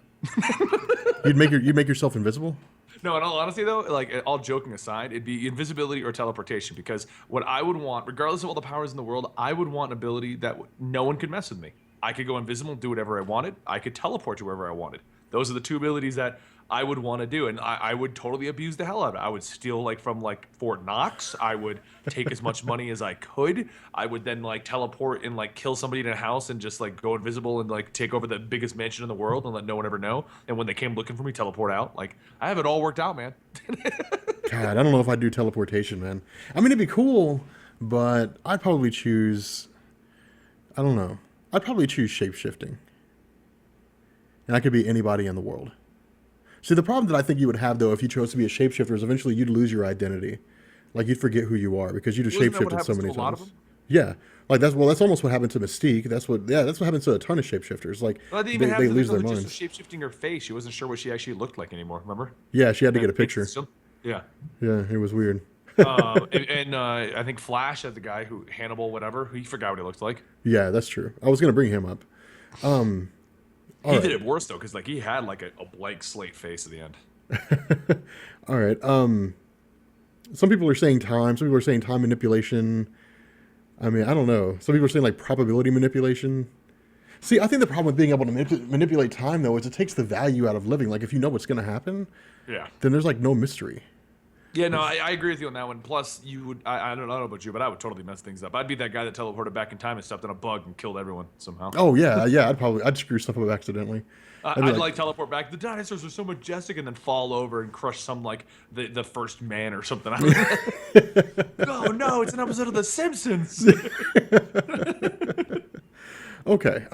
You'd make yourself invisible?
No, in all honesty, though, like all joking aside, it'd be invisibility or teleportation. Because what I would want, regardless of all the powers in the world, I would want an ability that no one could mess with me. I could go invisible, do whatever I wanted. I could teleport to wherever I wanted. Those are the two abilities that I would want to do, and I would totally abuse the hell out of it. I would steal from Fort Knox. I would take as much money as I could. I would then teleport and kill somebody in a house and just go invisible and take over the biggest mansion in the world and let no one ever know. And when they came looking for me, teleport out. I have it all worked out, man.
God, I don't know if I'd do teleportation, man. I mean, it'd be cool, but I'd probably choose. I don't know. I'd probably choose shape-shifting, and I could be anybody in the world. See, the problem that I think you would have, though, if you chose to be a shapeshifter is eventually you'd lose your identity. You'd forget who you are because you'd have shapeshifted so many times. Yeah. That's almost what happened to Mystique. That's what happens to a ton of shapeshifters. They lose their minds.
Just shapeshifting her face. She wasn't sure what she actually looked like anymore, remember?
Yeah, she had to get a picture.
Yeah.
Yeah, it was weird.
I think Flash had the guy who Hannibal, whatever. He forgot what he looked like.
Yeah, that's true. I was going to bring him up.
He did it worse though, because he had a blank slate face at the end.
All right. Some people are saying time. Some people are saying time manipulation. I mean, I don't know. Some people are saying probability manipulation. See, I think the problem with being able to manipulate time though is it takes the value out of living. If you know what's going to happen,
yeah,
then there's no mystery.
Yeah, no, I agree with you on that one. Plus, you would, I don't know about you, but I would totally mess things up. I'd be that guy that teleported back in time and stepped on a bug and killed everyone somehow.
Oh, yeah, I'd screw stuff up accidentally.
I'd teleport back. The dinosaurs are so majestic and then fall over and crush some, the first man or something. Oh, no, it's an episode of The Simpsons.
Okay,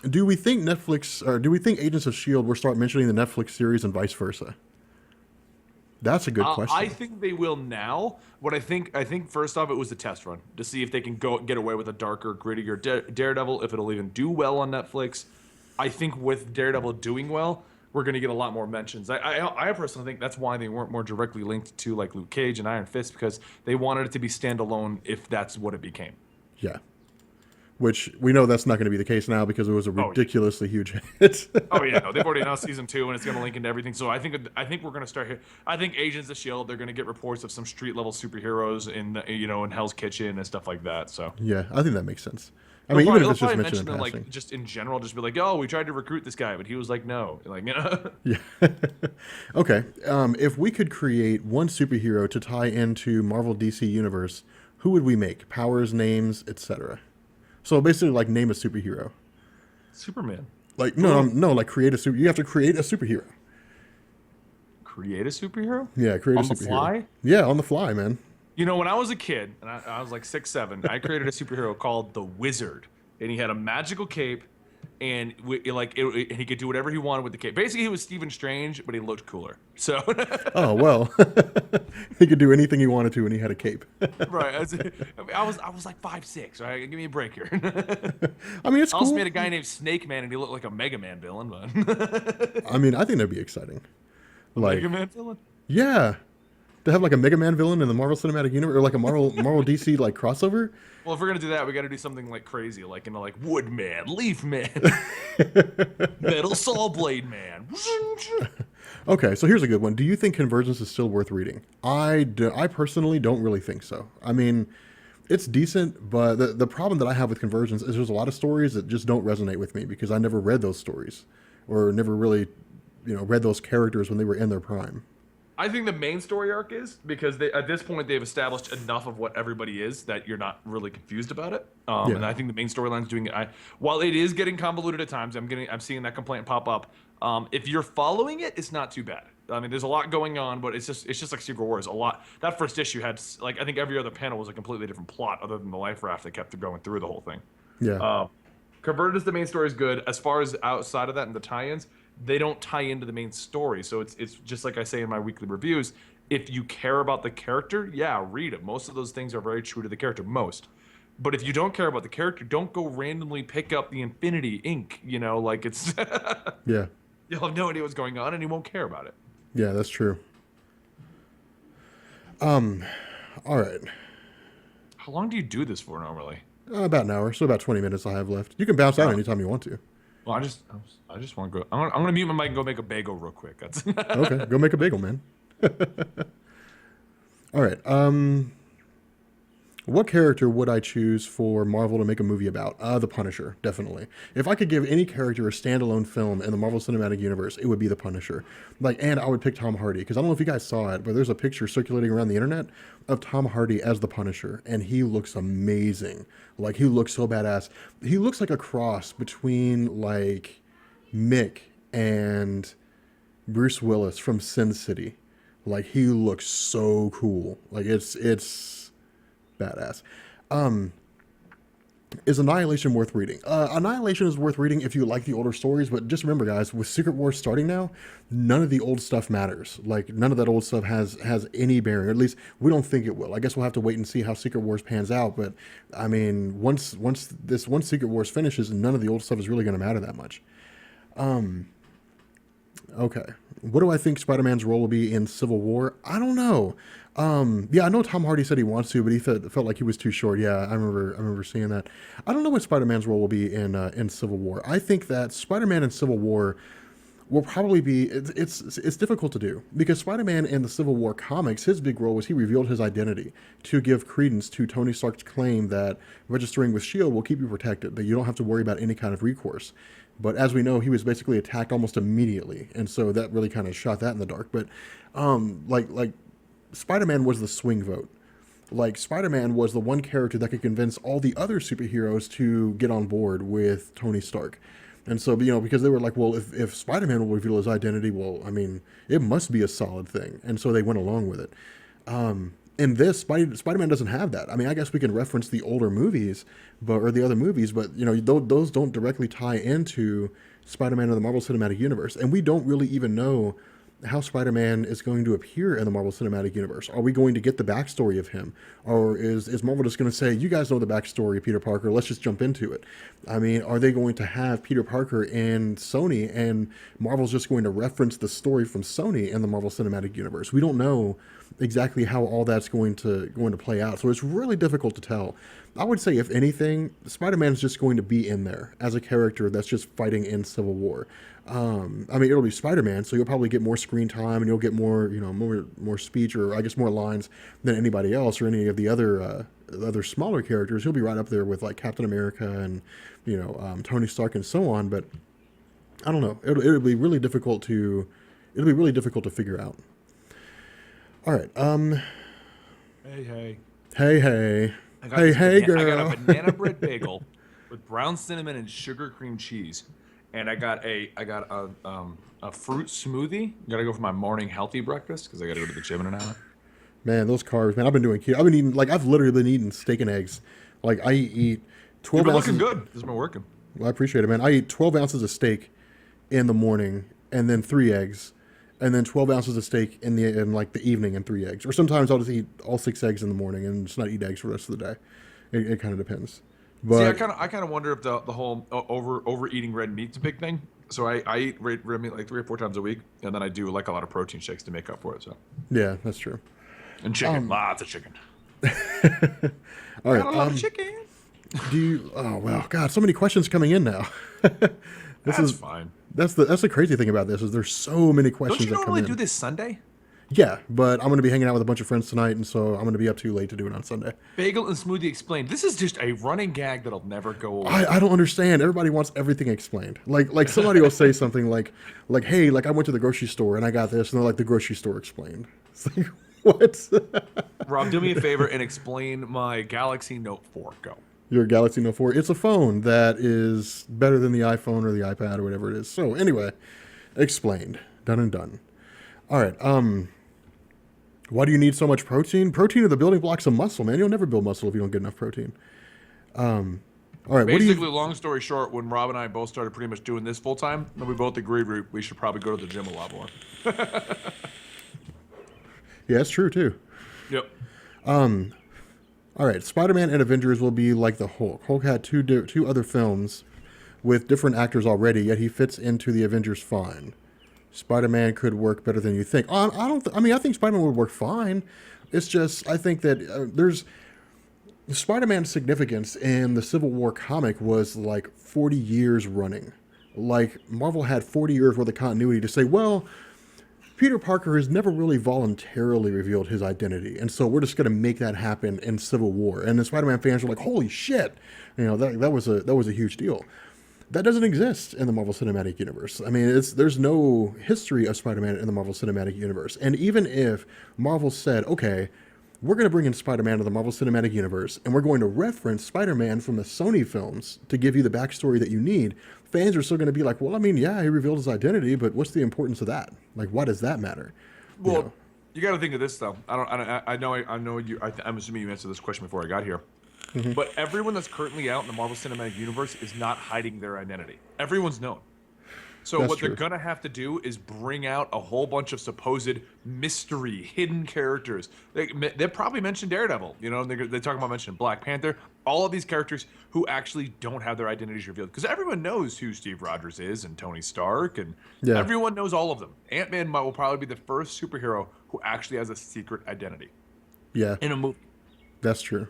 do we think Agents of S.H.I.E.L.D. will start mentioning the Netflix series and vice versa? That's a good question.
I think they will now. I think first off, it was a test run to see if they can get away with a darker, grittier Daredevil, if it'll even do well on Netflix. I think with Daredevil doing well, we're going to get a lot more mentions. I personally think that's why they weren't more directly linked to Luke Cage and Iron Fist, because they wanted it to be standalone if that's what it became.
Yeah. which we know that's not going to be the case now because it was a
Oh yeah.
ridiculously huge hit.
Oh yeah, no, they've already announced season 2, and it's going to link into everything. So I think we're going to start here. I think Agents of Shield. They're going to get reports of some street level superheroes in Hell's Kitchen and stuff like that. So
Yeah, I think that makes sense. I
they'll
mean, even
probably,
if
they'll
it's just
probably
mentioned
mention
in
them
passing.
like just in general, just be like, oh, we tried to recruit this guy, but he was like, no, like
Yeah. Okay. If we could create one superhero to tie into Marvel DC universe, who would we make? Powers, names, etc. So basically, like name a superhero.
Superman.
Like no, like create a super. You have to create a superhero.
Create a superhero
Yeah, create a
on the
superhero.
fly.
Yeah, on the fly, man.
When I was a kid, and I was like 6, 7, I created a superhero called the Wizard, and he had a magical cape, and and he could do whatever he wanted with the cape. Basically, he was Stephen Strange, but he looked cooler. So,
Oh well, he could do anything he wanted to, and he had a cape.
right, I was like 5, 6. Right, give me a break here.
I mean, it's
I also
cool.
made a guy named Snake Man, and he looked like a Mega Man villain. But
I mean, I think that'd be exciting. Like,
Mega Man villain.
yeah, to have like a Mega Man villain in the Marvel Cinematic Universe, or like a Marvel DC like crossover.
Well, if we're gonna do that, we got to do something like crazy, like Woodman, Leaf Man, Metal Saw Blade Man.
Okay, so here's a good one. Do you think Convergence is still worth reading? I personally don't really think so. I mean, it's decent, but the problem that I have with Convergence is there's a lot of stories that just don't resonate with me because I never read those stories or never really, read those characters when they were in their prime.
I think the main story arc is because at this point they've established enough of what everybody is that you're not really confused about it.
Yeah.
And I think the main storyline's doing it. While it is getting convoluted at times, I'm seeing that complaint pop up. If you're following it, it's not too bad. I mean, there's a lot going on, but it's just like Secret Wars. A lot. That first issue had like I think every other panel was a completely different plot other than the life raft that kept going through the whole thing.
Yeah.
Converted as the main story is good. As far as outside of that and the tie-ins, they don't tie into the main story. So it's just like I say in my weekly reviews. If you care about the character, yeah, read it. Most of those things are very true to the character. Most. But if you don't care about the character, don't go randomly pick up the Infinity Ink. Like it's
Yeah.
you'll have no idea what's going on and you won't care about it.
Yeah, that's true. All right.
How long do you do this for normally?
About an hour, so about 20 minutes I have left. You can bounce out anytime you want to.
Well, I just want to go. I'm gonna mute my mic and go make a bagel real quick. That's
Okay, go make a bagel, man. All right. What character would I choose for Marvel to make a movie about? The Punisher, definitely. If I could give any character a standalone film in the Marvel Cinematic Universe, it would be the Punisher. And I would pick Tom Hardy, because I don't know if you guys saw it, but there's a picture circulating around the internet of Tom Hardy as the Punisher, and he looks amazing. Like, he looks so badass. He looks like a cross between, like, Mick and Bruce Willis from Sin City. Like, he looks so cool. Like, it's badass. Is Annihilation worth reading? Annihilation is worth reading if you like the older stories, but just remember, guys, with Secret Wars starting now, none of the old stuff matters. Like, none of that old stuff has any bearing. Or at least we don't think it will. I guess we'll have to wait and see how Secret Wars pans out. But I mean, once Secret Wars finishes, none of the old stuff is really going to matter that much. Okay. What do I think Spider-Man's role will be in Civil War? I don't know. Yeah, I know Tom Hardy said he wants to, but he felt like he was too short. Yeah, I remember seeing that. I don't know what Spider-Man's role will be in Civil War. I think that Spider-Man in Civil War will probably be it's difficult to do because Spider-Man in the Civil War comics, his big role was he revealed his identity to give credence to Tony Stark's claim that registering with S.H.I.E.L.D. will keep you protected, that you don't have to worry about any kind of recourse. But as we know, he was basically attacked almost immediately, and so that really kind of shot that in the dark. But like Spider-Man was the swing vote. Like, Spider-Man was the one character that could convince all the other superheroes to get on board with Tony Stark. And so, because they were like, well, if Spider-Man will reveal his identity, well, I mean, it must be a solid thing. And so they went along with it. In this, Spider-Man doesn't have that. I mean, I guess we can reference the older movies, or the other movies, but, those don't directly tie into Spider-Man in the Marvel Cinematic Universe. And we don't really even know how Spider-Man is going to appear in the Marvel Cinematic Universe. Are we going to get the backstory of him? Or is Marvel just going to say, you guys know the backstory of Peter Parker, let's just jump into it? I mean, are they going to have Peter Parker in Sony and Marvel's just going to reference the story from Sony in the Marvel Cinematic Universe? We don't know exactly how all that's going to play out. So it's really difficult to tell. I would say, if anything, Spider-Man is just going to be in there as a character that's just fighting in Civil War. I mean, it'll be Spider-Man, so you'll probably get more screen time and you'll get more, more speech, or I guess more lines than anybody else or any of the other smaller characters. He'll be right up there with like Captain America and Tony Stark and so on. But I don't know. It'll be really difficult to figure out. All right.
Hey.
Hey.
Hey,
Girl.
I got a banana bread bagel with brown cinnamon and sugar cream cheese, and I got a fruit smoothie. Gotta go for my morning healthy breakfast because I gotta go to the gym in an hour.
Man, those carbs, man. I've been doing keto. I've been eating, like, I've literally been eating steak and eggs. Like, I eat 12
You've been
ounces.
looking good. This has been working.
Well, I appreciate it, man. I eat 12 ounces of steak in the morning and then 3 eggs. And then 12 ounces of steak in like the evening and 3 eggs. Or sometimes I'll just eat all 6 eggs in the morning and just not eat eggs for the rest of the day. It kind of depends. But
See, I kind of wonder if the whole overeating red meat's a big thing. So I eat red meat like 3 or 4 times a week, and then I do like a lot of protein shakes to make up for it. So
yeah, that's true.
and chicken, lots of chicken.
All right.
Got a lot of chicken.
Oh well, God, so many questions coming in now.
That's fine.
That's the crazy thing about this is there's so many questions
Don't you
that come
normally
in.
do this Sunday?
Yeah, but I'm going to be hanging out with a bunch of friends tonight, and so I'm going to be up too late to do it on Sunday.
Bagel and smoothie explained. This is just a running gag that'll never go away.
I don't understand. Everybody wants everything explained. Like somebody will say something like, hey, like I went to the grocery store and I got this, and they're like, the grocery store explained. It's like, what?
Rob, do me a favor and explain my Galaxy Note 4. Go.
Your Galaxy Note 4. It's a phone that is better than the iPhone or the iPad or whatever it is. So anyway, explained. Done and done. All right. Why do you need so much protein? Protein are the building blocks of muscle, man. You'll never build muscle if you don't get enough protein. All right.
Basically, long story short, when Rob and I both started pretty much doing this full time, then we both agreed we should probably go to the gym a lot more.
Yeah, that's true too.
Yep.
All right. Spider-Man and Avengers will be like the Hulk. Hulk had two other films with different actors already, yet he fits into the Avengers fine. Spider-Man could work better than you think. I think Spider-Man would work fine. It's just, I think that there's Spider-Man's significance in the Civil War comic was like 40 years running. Like Marvel had 40 years worth of continuity to say, well, Peter Parker has never really voluntarily revealed his identity, and so we're just going to make that happen in Civil War. And the Spider-Man fans were like, holy shit, that was a huge deal. That doesn't exist in the Marvel Cinematic Universe. I mean, there's no history of Spider-Man in the Marvel Cinematic Universe. And even if Marvel said, okay, we're going to bring in Spider-Man to the Marvel Cinematic Universe, and we're going to reference Spider-Man from the Sony films to give you the backstory that you need, fans are still going to be like, well, I mean, yeah, he revealed his identity, but what's the importance of that? Like, why does that matter?
Well, you got to think of this though. I know you. I'm assuming you answered this question before I got here. Mm-hmm. But everyone that's currently out in the Marvel Cinematic Universe is not hiding their identity. Everyone's known. So
That's
what
true.
they're going to have to do is bring out a whole bunch of supposed mystery, hidden characters. They probably mentioned Daredevil. They talk about mentioning Black Panther. All of these characters who actually don't have their identities revealed. Because everyone knows who Steve Rogers is and Tony Stark. And everyone knows all of them. Ant-Man will probably be the first superhero who actually has a secret identity.
Yeah.
In a movie.
That's true.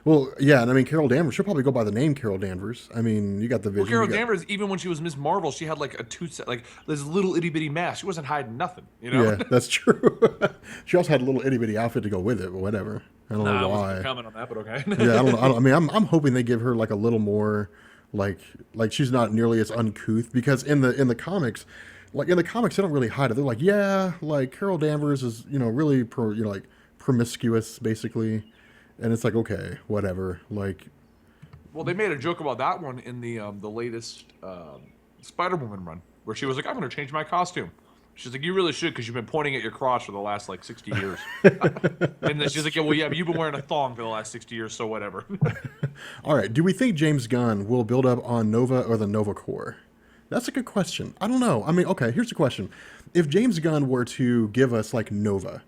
Well, yeah, and I mean, Carol Danvers, she'll probably go by the name Carol Danvers. I mean, you got the Vision.
Well, Carol Danvers, even when she was Ms. Marvel, she had like this little itty bitty mask. She wasn't hiding nothing,
Yeah, that's true. She also had a little itty bitty outfit to go with it, but whatever. I don't know why.
I wasn't comment on that, but okay.
Yeah, I don't know. I mean, I'm hoping they give her like a little more, like she's not nearly as uncouth, because in the comics, they don't really hide it. They're like, yeah, like Carol Danvers is really promiscuous basically. And it's like, okay, whatever. Like,
well, they made a joke about that one in the latest Spider-Woman run, where she was like, "I'm going to change my costume." She's like, "You really should, because you've been pointing at your crotch for the last 60 years." And then she's like, "Yeah, well, yeah, but you've been wearing a thong for the last 60 years, so whatever."
All right, do we think James Gunn will build up on Nova or the Nova Corps? That's a good question. I don't know. I mean, okay, here's the question: if James Gunn were to give us like Nova,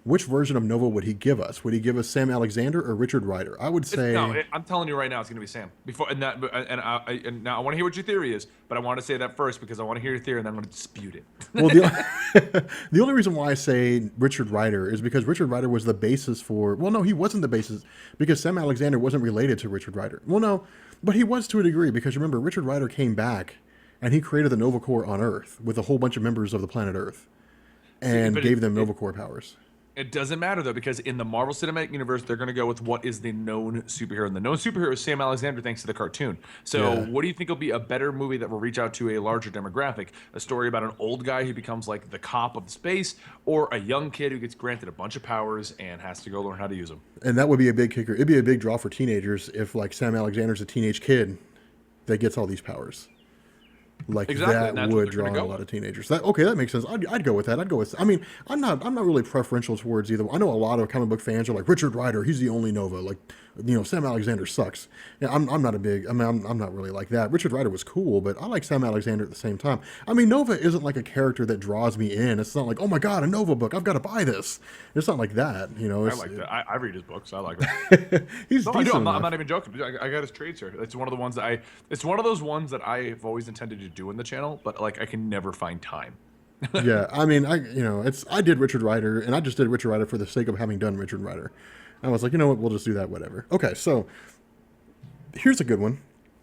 which version of Nova would he give us? Would he give us Sam Alexander or Richard Rider? I would say
I'm telling you right now, it's going to be Sam. Before and that, and now I want to hear what your theory is, but I want to say that first because I want to hear your theory, and then I'm going to dispute it.
Well, the only reason why I say Richard Rider is because Richard Rider was the basis for. Well, no, he wasn't the basis because Sam Alexander wasn't related to Richard Rider. Well, no, but he was to a degree because remember Richard Rider came back and he created the Nova Corps on Earth with a whole bunch of members of the planet Earth and gave them Nova Corps powers.
It doesn't matter though, because in the Marvel Cinematic Universe, they're going to go with what is the known superhero, and the known superhero is Sam Alexander, thanks to the cartoon. So, what do you think will be a better movie that will reach out to a larger demographic? A story about an old guy who becomes like the cop of space, or a young kid who gets granted a bunch of powers and has to go learn how to use them?
And that would be a big kicker. It'd be a big draw for teenagers if like Sam Alexander's a teenage kid that gets all these powers. Like
exactly,
that would draw a lot of teenagers. That makes sense. I'd go with that. I'd go with. I mean, I'm not really preferential towards either. I know a lot of comic book fans are like Richard Rider. He's the only Nova. Like, Sam Alexander sucks. Yeah, I'm not a big. I mean, I'm not really like that. Richard Rider was cool, but I like Sam Alexander at the same time. I mean, Nova isn't like a character that draws me in. It's not like, oh my god, a Nova book. I've got to buy this. It's not like that.
I like that. I read his books. I like it.
He's decent.
I'm not even joking. I got his trades here. It's one of the ones that It's one of those ones that I've always intended to do in the channel, but like I can never find time.
Yeah, I mean, I did Richard Rider, and I just did Richard Rider for the sake of having done Richard Rider. I was like, you know what, we'll just do that, whatever. Okay, so here's a good one.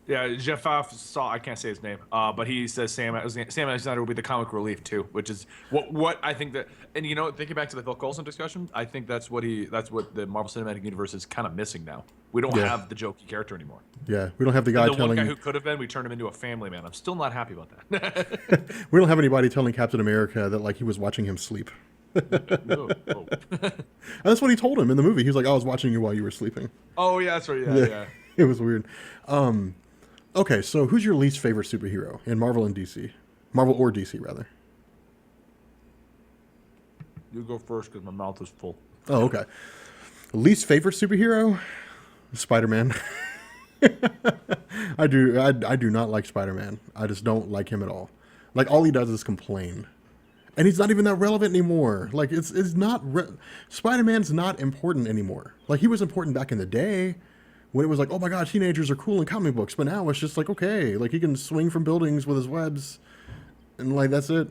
Yeah, Jeff saw. I can't say his name, but he says Sam Alexander will be the comic relief too, which is what I think that. And thinking back to the Phil Coulson discussion, I think that's what the Marvel Cinematic Universe is kind of missing now. We don't have the jokey character anymore.
Yeah, we don't have the guy telling.
One guy who could have been, we turned him into a family man. I'm still not happy about that.
We don't have anybody telling Captain America that like he was watching him sleep.
Oh.
That's what he told him in the movie. He was like, I was watching you while you were sleeping.
Oh yeah, that's right. Yeah.
It was weird. Okay, so who's your least favorite superhero in Marvel and DC? Marvel or DC, rather.
You go first because my mouth is full.
Oh, okay. Least favorite superhero? Spider-Man. I do not like Spider-Man. I just don't like him at all. Like, all he does is complain. And he's not even that relevant anymore. Like, it's not... Spider-Man's not important anymore. Like, he was important back in the day when it was like, oh my god, teenagers are cool in comic books. But now it's just like, okay, like, he can swing from buildings with his webs. And, like, that's it.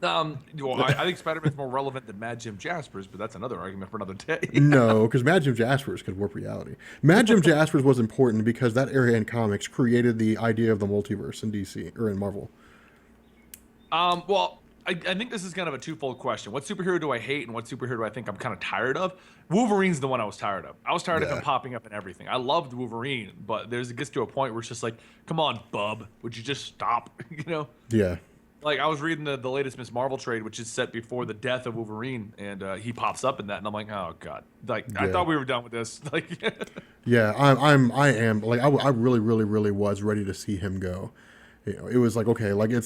Well, I think Spider-Man's more relevant than Mad Jim Jaspers, but that's another argument for another day.
No, because Mad Jim Jaspers could warp reality. Mad Jim Jaspers was important because that area in comics created the idea of the multiverse in DC or in Marvel.
Well, I think this is kind of a twofold question. What superhero do I hate, and what superhero do I think I'm kind of tired of? Wolverine's the one I was tired of. I was tired of him popping up in everything. I loved Wolverine, but it gets to a point where it's just like, come on, bub, would you just stop?
Yeah.
Like, I was reading the latest Miss Marvel trade, which is set before the death of Wolverine, and he pops up in that, and I'm like, oh god, like I thought we were done with this. Like,
yeah, I am like I really, really, really was ready to see him go. It was like, okay, like and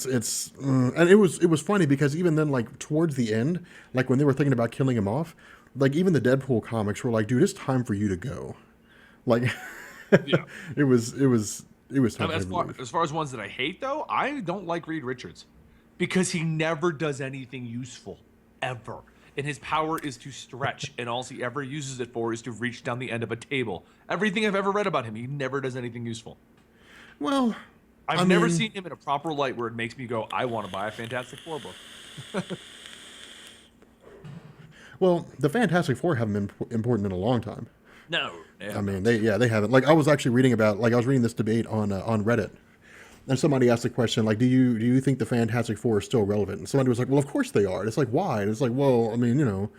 it was funny because even then, like towards the end, like when they were thinking about killing him off, like even the Deadpool comics were like, dude, it's time for you to go. Like,
yeah,
it was time.
As far as ones that I hate, though, I don't like Reed Richards. Because he never does anything useful, ever. And his power is to stretch, and all he ever uses it for is to reach down the end of a table. Everything I've ever read about him, he never does anything useful.
Well,
I've never seen him in a proper light where it makes me go, I want to buy a Fantastic Four book.
Well, the Fantastic Four haven't been important in a long time.
No.
I mean, they haven't. Like, I was actually reading this debate on Reddit. And somebody asked the question, like, do you think the Fantastic Four is still relevant? And somebody was like, well, of course they are. And it's like, why? And it's like, well, I mean,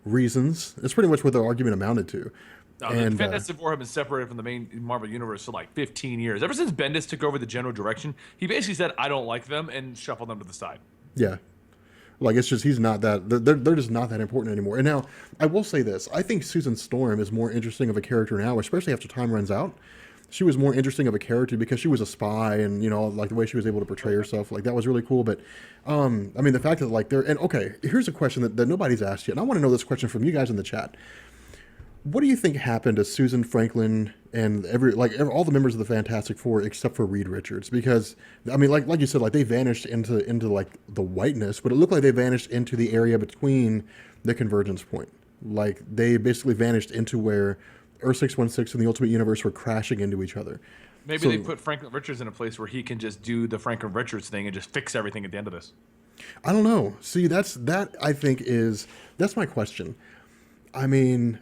reasons. It's pretty much what the argument amounted to.
The Fantastic Four have been separated from the main Marvel Universe for like 15 years. Ever since Bendis took over the general direction, he basically said, I don't like them, and shuffled them to the side.
Yeah. Like, it's just, he's not that, they're just not that important anymore. And now, I will say this. I think Susan Storm is more interesting of a character now, especially after time runs out. She was more interesting of a character because she was a spy, and like the way she was able to portray herself, like that was really cool. But I mean, the fact that like okay, here's a question that nobody's asked yet, and I want to know this question from you guys in the chat. What do you think happened to Susan Franklin and all the members of the Fantastic Four except for Reed Richards? Because I mean, like you said, like they vanished into like the whiteness, but it looked like they vanished into the area between the convergence point. Like they basically vanished into where Earth 616 and the Ultimate Universe were crashing into each other.
Maybe
So
they put Franklin Richards in a place where he can just do the Franklin Richards thing and just fix everything at the end of this.
I don't know. See, that I think that's my question. I mean,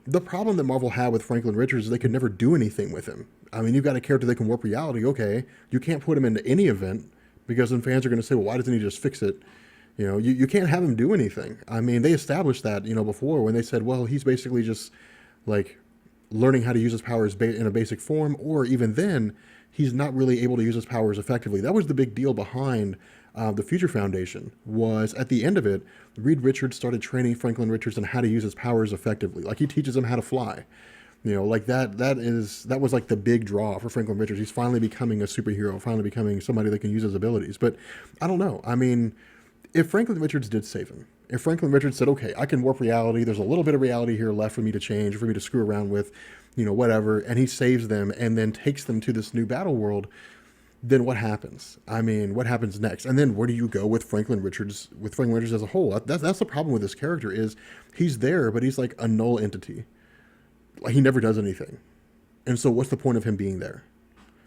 the problem that Marvel had with Franklin Richards is they could never do anything with him. I mean, you've got a character that can warp reality. Okay, you can't put him into any event because then fans are going to say, well, why doesn't he just fix it? You can't have him do anything. I mean, they established that, before when they said, well, he's basically just like learning how to use his powers in a basic form, or even then, he's not really able to use his powers effectively. That was the big deal behind the Future Foundation, was at the end of it, Reed Richards started training Franklin Richards on how to use his powers effectively. Like he teaches him how to fly. Like that was like the big draw for Franklin Richards. He's finally becoming a superhero, finally becoming somebody that can use his abilities. But I don't know. I mean, if Franklin Richards did save him, if Franklin Richards said, okay, I can warp reality, there's a little bit of reality here left for me to change, for me to screw around with, whatever, and he saves them and then takes them to this new battle world, then what happens? I mean, what happens next? And then where do you go with Franklin Richards, as a whole? That's the problem with this character is he's there, but he's like a null entity. Like he never does anything. And so what's the point of him being there?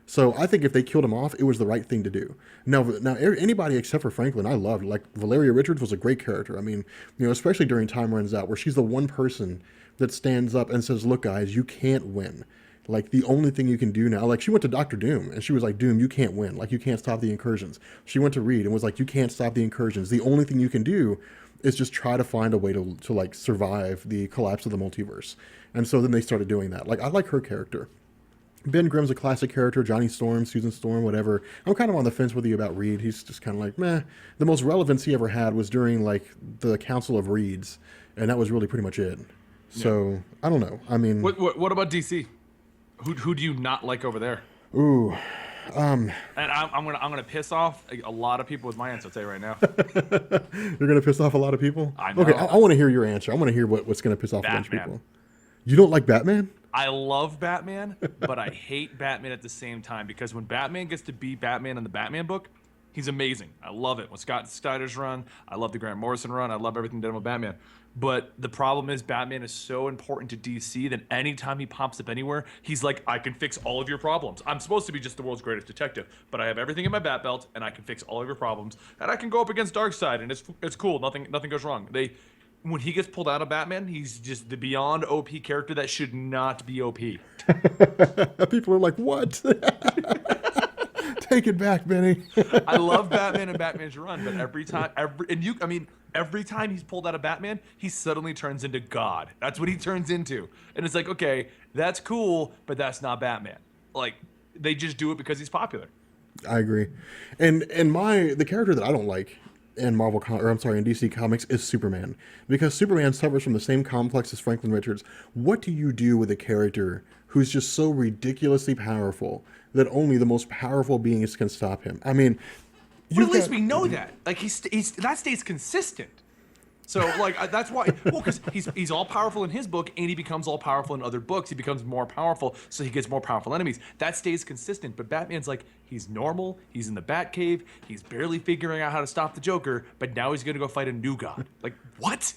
So I think if they killed him off, it was the right thing to do. Now anybody except for Franklin, I loved. Like Valeria Richards was a great character. I mean, especially during Time Runs Out, where she's the one person that stands up and says, "Look, guys, you can't win. Like the only thing you can do now." Like she went to Doctor Doom and she was like, "Doom, you can't win. Like you can't stop the incursions." She went to Reed and was like, "You can't stop the incursions. The only thing you can do is just try to find a way to like survive the collapse of the multiverse." And so then they started doing that. Like I like her character. Ben Grimm's a classic character. Johnny Storm, Susan Storm, whatever. I'm kind of on the fence with you about Reed. He's just kind of like, meh. The most relevance he ever had was during like the Council of Reeds, and that was really pretty much it. So I don't know. I mean,
what about DC? Who do you not like over there?
Ooh,
and I'm gonna piss off a lot of people with my answer. I'll tell you right now.
You're gonna piss off a lot of people.
I know.
Okay, I want to hear your answer. I want to hear what's gonna piss off a bunch of
Batman.
people. You don't like Batman?
I love Batman, but I hate Batman at the same time because when Batman gets to be Batman in the Batman book, he's amazing. I love it. When Scott Snyder's run, I love the Grant Morrison run. I love everything done with Batman. But the problem is Batman is so important to DC that anytime he pops up anywhere, he's like, I can fix all of your problems. I'm supposed to be just the world's greatest detective, but I have everything in my bat belt and I can fix all of your problems. And I can go up against Darkseid and it's cool. Nothing goes wrong. When he gets pulled out of Batman, he's just the beyond OP character that should not be OP.
People are like, what? Take it back, Benny.
I love Batman and Batman's run, but every time he's pulled out of Batman, he suddenly turns into God. That's what he turns into. And it's like, okay, that's cool, but that's not Batman. Like, they just do it because he's popular.
I agree. And the character that I don't like in in DC Comics is Superman, because Superman suffers from the same complex as Franklin Richards. What do you do with a character who's just so ridiculously powerful that only the most powerful beings can stop him? I mean,
but at least we know that. Like that stays consistent. So like that's why. Well, because he's all powerful in his book, and he becomes all powerful in other books. He becomes more powerful, so he gets more powerful enemies. That stays consistent. But Batman's like, he's normal. He's in the Batcave. He's barely figuring out how to stop the Joker. But now he's gonna go fight a new god. Like what?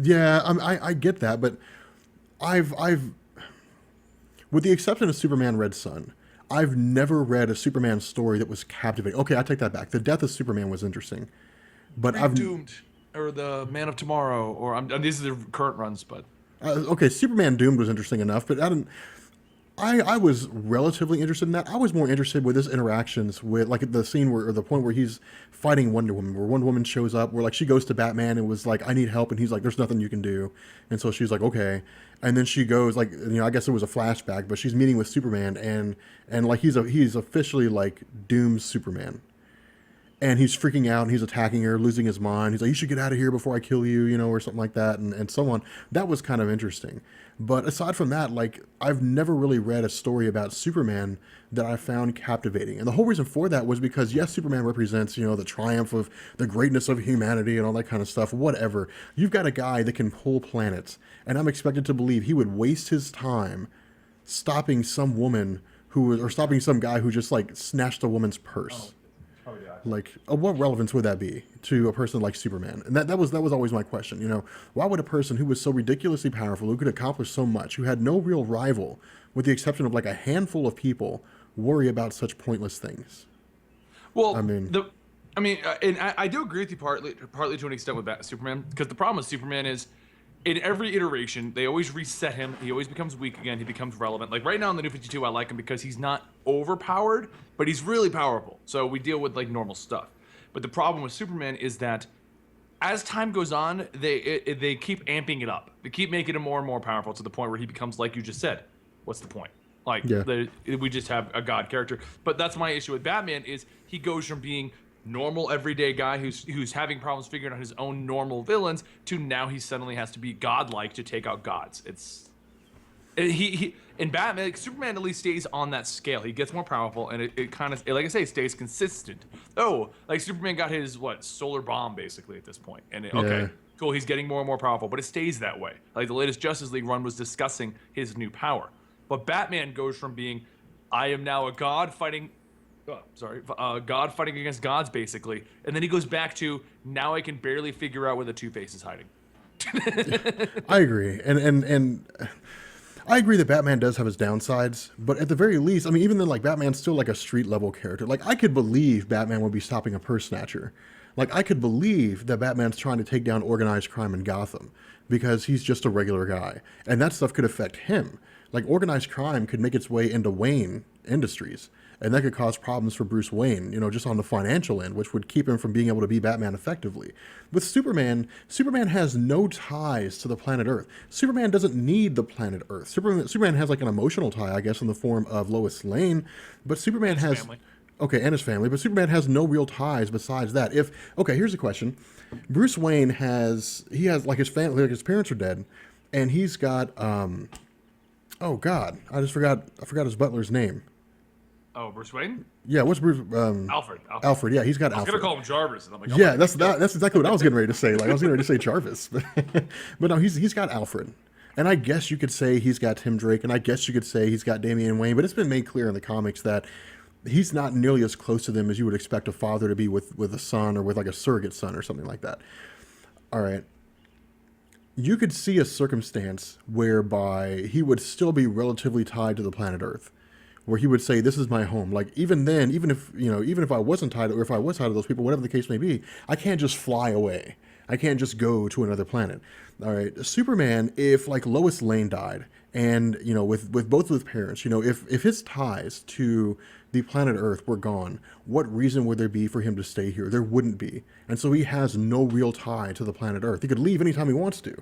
Yeah, I get that, but I've with the exception of Superman Red Sun, I've never read a Superman story that was captivating. Okay, I take that back. The death of Superman was interesting, but I've
Doomed or the Man of Tomorrow or these are the current runs, but
okay, Superman Doomed was interesting enough, but I was relatively interested in that. I was more interested with his interactions with like the scene or the point where he's fighting Wonder Woman, where Wonder Woman shows up, where like she goes to Batman and was like, I need help, and he's like, there's nothing you can do, and so she's like, okay, and then she goes like, I guess it was a flashback, but she's meeting with Superman and like he's officially like Doom's Superman. and he's freaking out and he's attacking her, losing his mind. He's like, "You should get out of here before I kill you," or something like that, and so on. That was kind of interesting. But aside from that, like, I've never really read a story about Superman that I found captivating. And the whole reason for that was because, yes, Superman represents, the triumph of the greatness of humanity and all that kind of stuff, whatever. You've got a guy that can pull planets, and I'm expected to believe he would waste his time stopping some woman or stopping some guy who just, like, snatched a woman's purse. Like, what relevance would that be to a person like Superman? And that was always my question. Why would a person who was so ridiculously powerful, who could accomplish so much, who had no real rival, with the exception of like a handful of people, worry about such pointless things?
Well,
I mean,
and I do agree with you partly to an extent with that Superman, because the problem with Superman is, in every iteration, they always reset him. He always becomes weak again. He becomes relevant. Like right now in the New 52, I like him because he's not overpowered, but he's really powerful. So we deal with like normal stuff. But the problem with Superman is that as time goes on, they keep amping it up. They keep making him more and more powerful to the point where he becomes, like you just said, what's the point? Like,
yeah.
We just have a god character. But that's my issue with Batman, is he goes from being normal everyday guy who's having problems figuring out his own normal villains to now he suddenly has to be godlike to take out gods. He in Batman, like, Superman at least stays on that scale. He gets more powerful, and it kind of, like I say, stays consistent. Oh, like Superman got his solar bomb basically at this point, and okay, cool, he's getting more and more powerful, but it stays that way. Like the latest Justice League run was discussing his new power, but Batman goes from being, I am now a god fighting. God fighting against gods, basically. And then he goes back to, now I can barely figure out where the Two-Face is hiding.
I agree. And I agree that Batman does have his downsides, but at the very least, I mean, even then, like, Batman's still like a street-level character. Like, I could believe Batman would be stopping a purse snatcher. Like, I could believe that Batman's trying to take down organized crime in Gotham because he's just a regular guy. And that stuff could affect him. Like, organized crime could make its way into Wayne Industries, and that could cause problems for Bruce Wayne, just on the financial end, which would keep him from being able to be Batman effectively. With Superman has no ties to the planet Earth. Superman doesn't need the planet Earth. Superman has like an emotional tie, I guess, in the form of Lois Lane, but Superman has... Family. Okay, and his family, but Superman has no real ties besides that. Here's a question. Bruce Wayne has like his family, like his parents are dead, and he's got, oh God, I forgot his butler's name.
Oh, Bruce Wayne?
Yeah, what's Bruce?
Alfred.
Alfred. Yeah, he's got Alfred.
I was gonna call him Jarvis, and I'm like,
yeah, that's exactly what I was getting ready to say. Like, I was getting ready to say Jarvis, but no, he's got Alfred, and I guess you could say he's got Tim Drake, and I guess you could say he's got Damian Wayne. But it's been made clear in the comics that he's not nearly as close to them as you would expect a father to be with a son, or with like a surrogate son or something like that. All right. You could see a circumstance whereby he would still be relatively tied to the planet Earth, where he would say, "This is my home." Like, even then, even if I wasn't tied, or if I was tied to those people, whatever the case may be, I can't just fly away. I can't just go to another planet. All right, Superman, if like Lois Lane died, and with both of his parents, if his ties to the planet Earth were gone, what reason would there be for him to stay here? There wouldn't be, and so he has no real tie to the planet Earth. He could leave anytime he wants to.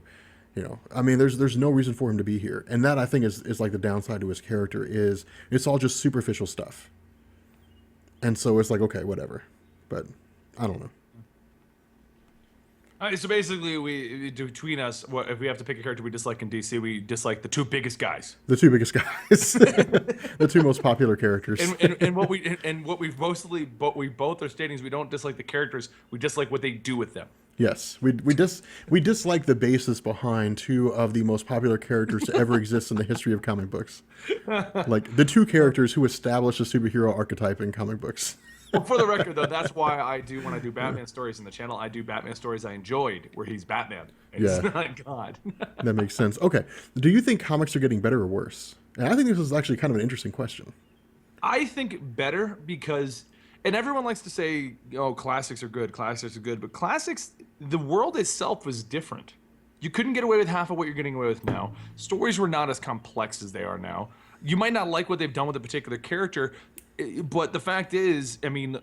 I mean, there's no reason for him to be here, and that, I think, is like the downside to his character. Is it's all just superficial stuff, and so it's like, okay, whatever, but I don't know.
All right, so basically, between us, if we have to pick a character we dislike in DC, we dislike the two biggest guys.
The two biggest guys, the two most popular characters.
And what we both are stating is we don't dislike the characters, we dislike what they do with them.
Yes, we dislike the basis behind two of the most popular characters to ever exist in the history of comic books. Like, the two characters who established a superhero archetype in comic books.
Well, for the record, though, that's why when I do Batman stories in the channel, I do Batman stories I enjoyed, where he's Batman, and he's not God.
That makes sense. Okay, do you think comics are getting better or worse? And I think this is actually kind of an interesting question.
I think better because... And everyone likes to say, classics are good, but classics, the world itself was different. You couldn't get away with half of what you're getting away with now. Stories were not as complex as they are now. You might not like what they've done with a particular character, but the fact is, I mean,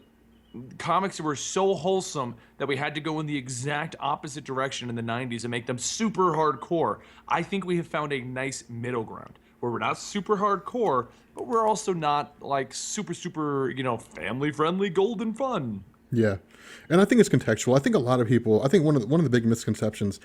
comics were so wholesome that we had to go in the exact opposite direction in the 90s and make them super hardcore. I think we have found a nice middle ground, where we're not super hardcore, but we're also not like super, family-friendly golden fun.
Yeah, and I think it's contextual. I think a lot of people. I think one of the big misconceptions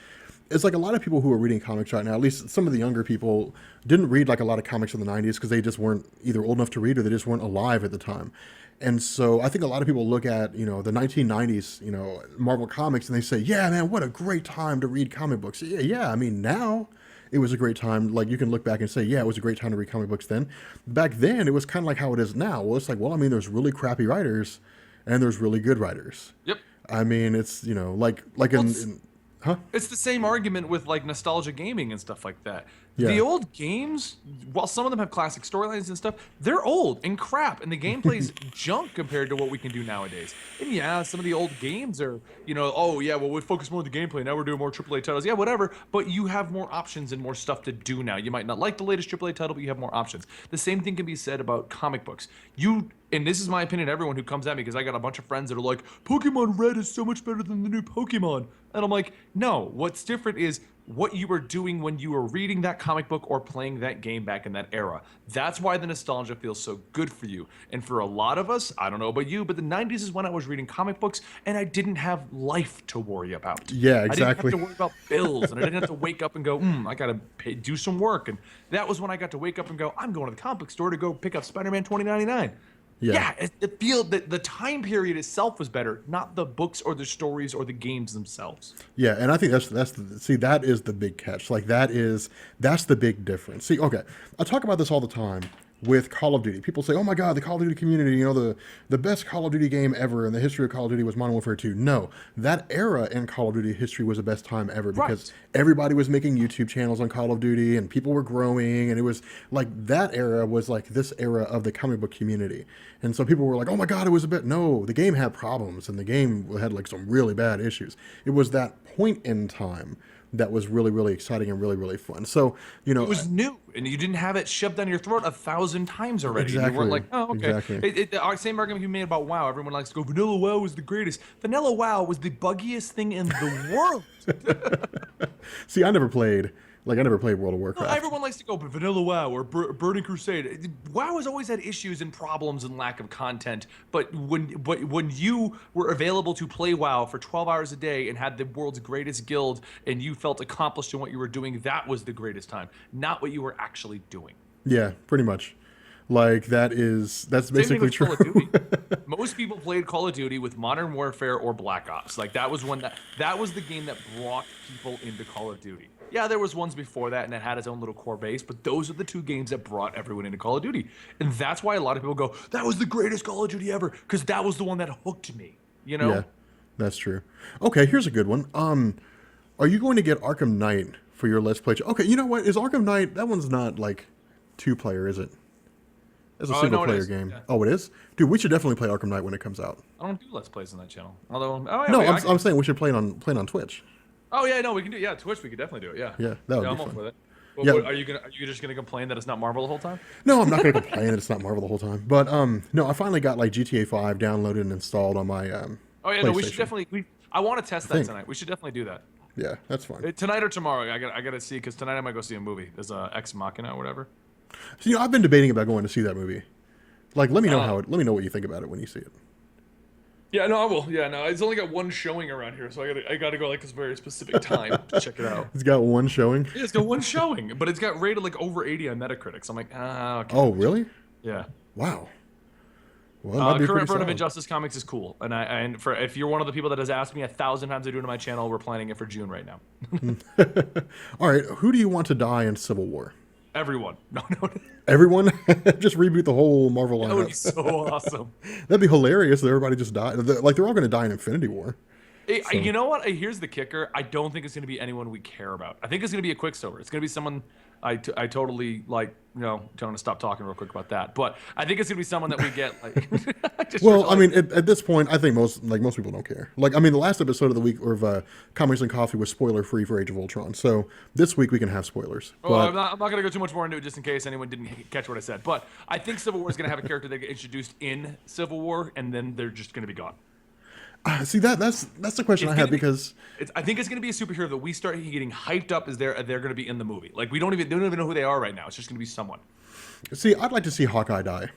is like a lot of people who are reading comics right now. At least some of the younger people didn't read like a lot of comics in the '90s because they just weren't either old enough to read or they just weren't alive at the time. And so I think a lot of people look at the 1990s Marvel comics and they say, yeah, man, what a great time to read comic books. Yeah, yeah. I mean, now it was a great time. Like you can look back and say, yeah, it was a great time to read comic books then. Back then, it was kind of like how it is now. Well, it's like, well, I mean, there's really crappy writers and there's really good writers.
Yep.
I mean, it's like
Well,
huh?
it's the same argument with like nostalgia gaming and stuff like that.
Yeah.
The old games, while some of them have classic storylines and stuff, they're old and crap, and the gameplay's junk compared to what we can do nowadays. And yeah, some of the old games are, oh yeah, well we focus more on the gameplay. Now we're doing more AAA titles. Yeah, whatever. But you have more options and more stuff to do now. You might not like the latest AAA title, but you have more options. The same thing can be said about comic books. And this is my opinion, everyone who comes at me, because I got a bunch of friends that are like, Pokemon Red is so much better than the new Pokemon. And I'm like, no, what's different is what you were doing when you were reading that comic book or playing that game back in that era. That's why the nostalgia feels so good for you. And for a lot of us, I don't know about you, but the 90s is when I was reading comic books and I didn't have life to worry about.
Yeah, exactly.
I didn't have to worry about bills, and I didn't have to wake up and go, I gotta do some work. And that was when I got to wake up and go, I'm going to the comic book store to go pick up Spider-Man 2099. Yeah, it feels that the time period itself was better, not the books or the stories or the games themselves.
Yeah, and I think that is the big catch. Like that's the big difference. See, okay, I talk about this all the time with Call of Duty. People say, "Oh my God, the Call of Duty community, the best Call of Duty game ever in the history of Call of Duty was Modern Warfare 2." No, that era in Call of Duty history was the best time ever because everybody was making YouTube channels on Call of Duty and people were growing, and it was like that era was like this era of the comic book community. And so people were like, "Oh my God, it was a bit." No, the game had problems and the game had like some really bad issues. It was that point in time that was really, really exciting and really, really fun. So,
it was new, and you didn't have it shoved down your throat 1,000 times already.
Exactly.
You weren't like, oh, okay.
Exactly.
Our same argument you made about WoW. Everyone likes to go, Vanilla WoW was the greatest. Vanilla WoW was the buggiest thing in the world.
See, I never played World of Warcraft.
Well, everyone likes to go, but Vanilla WoW or Burning Crusade. WoW has always had issues and problems and lack of content. But when you were available to play WoW for 12 hours a day and had the world's greatest guild and you felt accomplished in what you were doing, that was the greatest time, not what you were actually doing.
Yeah, pretty much. Like that's basically true.
Call of Duty. Most people played Call of Duty with Modern Warfare or Black Ops. Like that was that was the game that brought people into Call of Duty. Yeah, there was ones before that and it had its own little core base, but those are the two games that brought everyone into Call of Duty. And that's why a lot of people go, that was the greatest Call of Duty ever, because that was the one that hooked me.
Yeah, that's true. Okay, here's a good one. Are you going to get Arkham Knight for your Let's Play? Okay, you know what? Is Arkham Knight, that one's not like 2-player, is it? It's a single-player game. Yeah. Oh, it is? Dude, we should definitely play Arkham Knight when it comes out.
I don't do Let's Plays on that channel.
I'm saying we should play it on Twitch.
Oh yeah, no, we can do. Yeah, Twitch, we could definitely do it. Yeah.
Yeah, that would be
I'm
fun.
up with it. Well, are you just gonna complain that it's not Marvel the whole time?
No, I'm not gonna complain that it's not Marvel the whole time. But no, I finally got like GTA 5 downloaded and installed on my
Oh yeah, no, we should definitely. I want to test that tonight. We should definitely do that.
Yeah, that's fine.
Tonight or tomorrow, I got to see, because tonight I might go see a movie. There's Ex Machina or whatever.
So, I've been debating about going to see that movie. Like, let me know let me know what you think about it when you see it.
Yeah, no, I will. Yeah, no, it's only got one showing around here, so I gotta go like this very specific time to check it out.
It's got one showing?
Yeah, it's got one showing, but it's got rated like over 80 on Metacritic. So I'm like, okay.
Oh, really?
Yeah.
Wow. Well,
current run of Injustice Comics is cool, and if you're one of the people that has asked me 1,000 times to do it on my channel, we're planning it for June right now.
All right, who do you want to die in Civil War?
Everyone. No.
Everyone? Just reboot the whole Marvel lineup.
That would be so awesome.
That'd be hilarious if everybody just died. Like, they're all going to die in Infinity War.
You know what? Here's the kicker. I don't think it's going to be anyone we care about. I think it's going to be a Quicksilver. It's going to be someone I totally, like, don't want to stop talking real quick about that. But I think it's going to be someone that we get, like...
Well, I mean, at this point, I think most people don't care. Like, I mean, the last episode of the week of Comics and Coffee was spoiler-free for Age of Ultron. So this week we can have spoilers.
Well, I'm not going to go too much more into it just in case anyone didn't catch what I said. But I think Civil War is going to have a character that get introduced in Civil War, and then they're just going to be gone.
See, that's the question I have, because
I think it's going to be a superhero that we start getting hyped up as they're going to be in the movie. Like, they don't even know who they are right now. It's just going to be someone.
See, I'd like to see Hawkeye die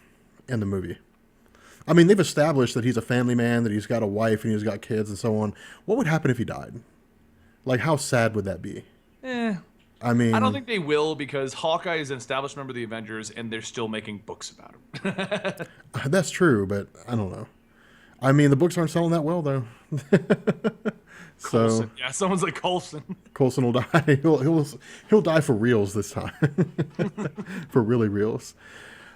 in the movie. I mean, they've established that he's a family man, that he's got a wife and he's got kids and so on. What would happen if he died? Like, how sad would that be?
Eh,
I
I don't
mean,
think they will because Hawkeye is an established member of the Avengers, and they're still making books about him.
that's true, but I don't know. I mean, the books aren't selling that well, though. So
Coulson, yeah, someone's like Coulson.
Coulson will die. He'll die for reals this time. For really reals.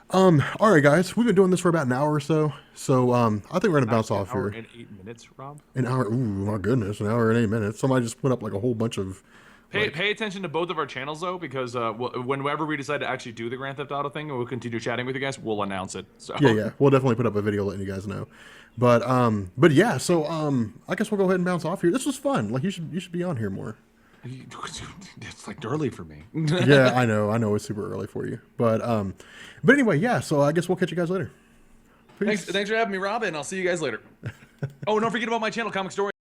All right, guys, we've been doing this for about an hour or so. So I think we're gonna bounce
Actually,
off
an hour
here.
and 8 minutes, Rob.
An hour. Ooh, my goodness, an hour and 8 minutes. Somebody just put up like a whole bunch of.
Pay attention to both of our channels though, because whenever we decide to actually do the Grand Theft Auto thing, and we'll continue chatting with you guys, we'll announce it. So
Yeah, we'll definitely put up a video letting you guys know. But yeah, so I guess we'll go ahead and bounce off here. This was fun. Like you should be on here more.
It's like early for me.
Yeah, I know it's super early for you. But anyway, yeah. So I guess we'll catch you guys later. Peace.
Thanks for having me, Rob, and I'll see you guys later. Oh, and don't forget about my channel, Comic Story.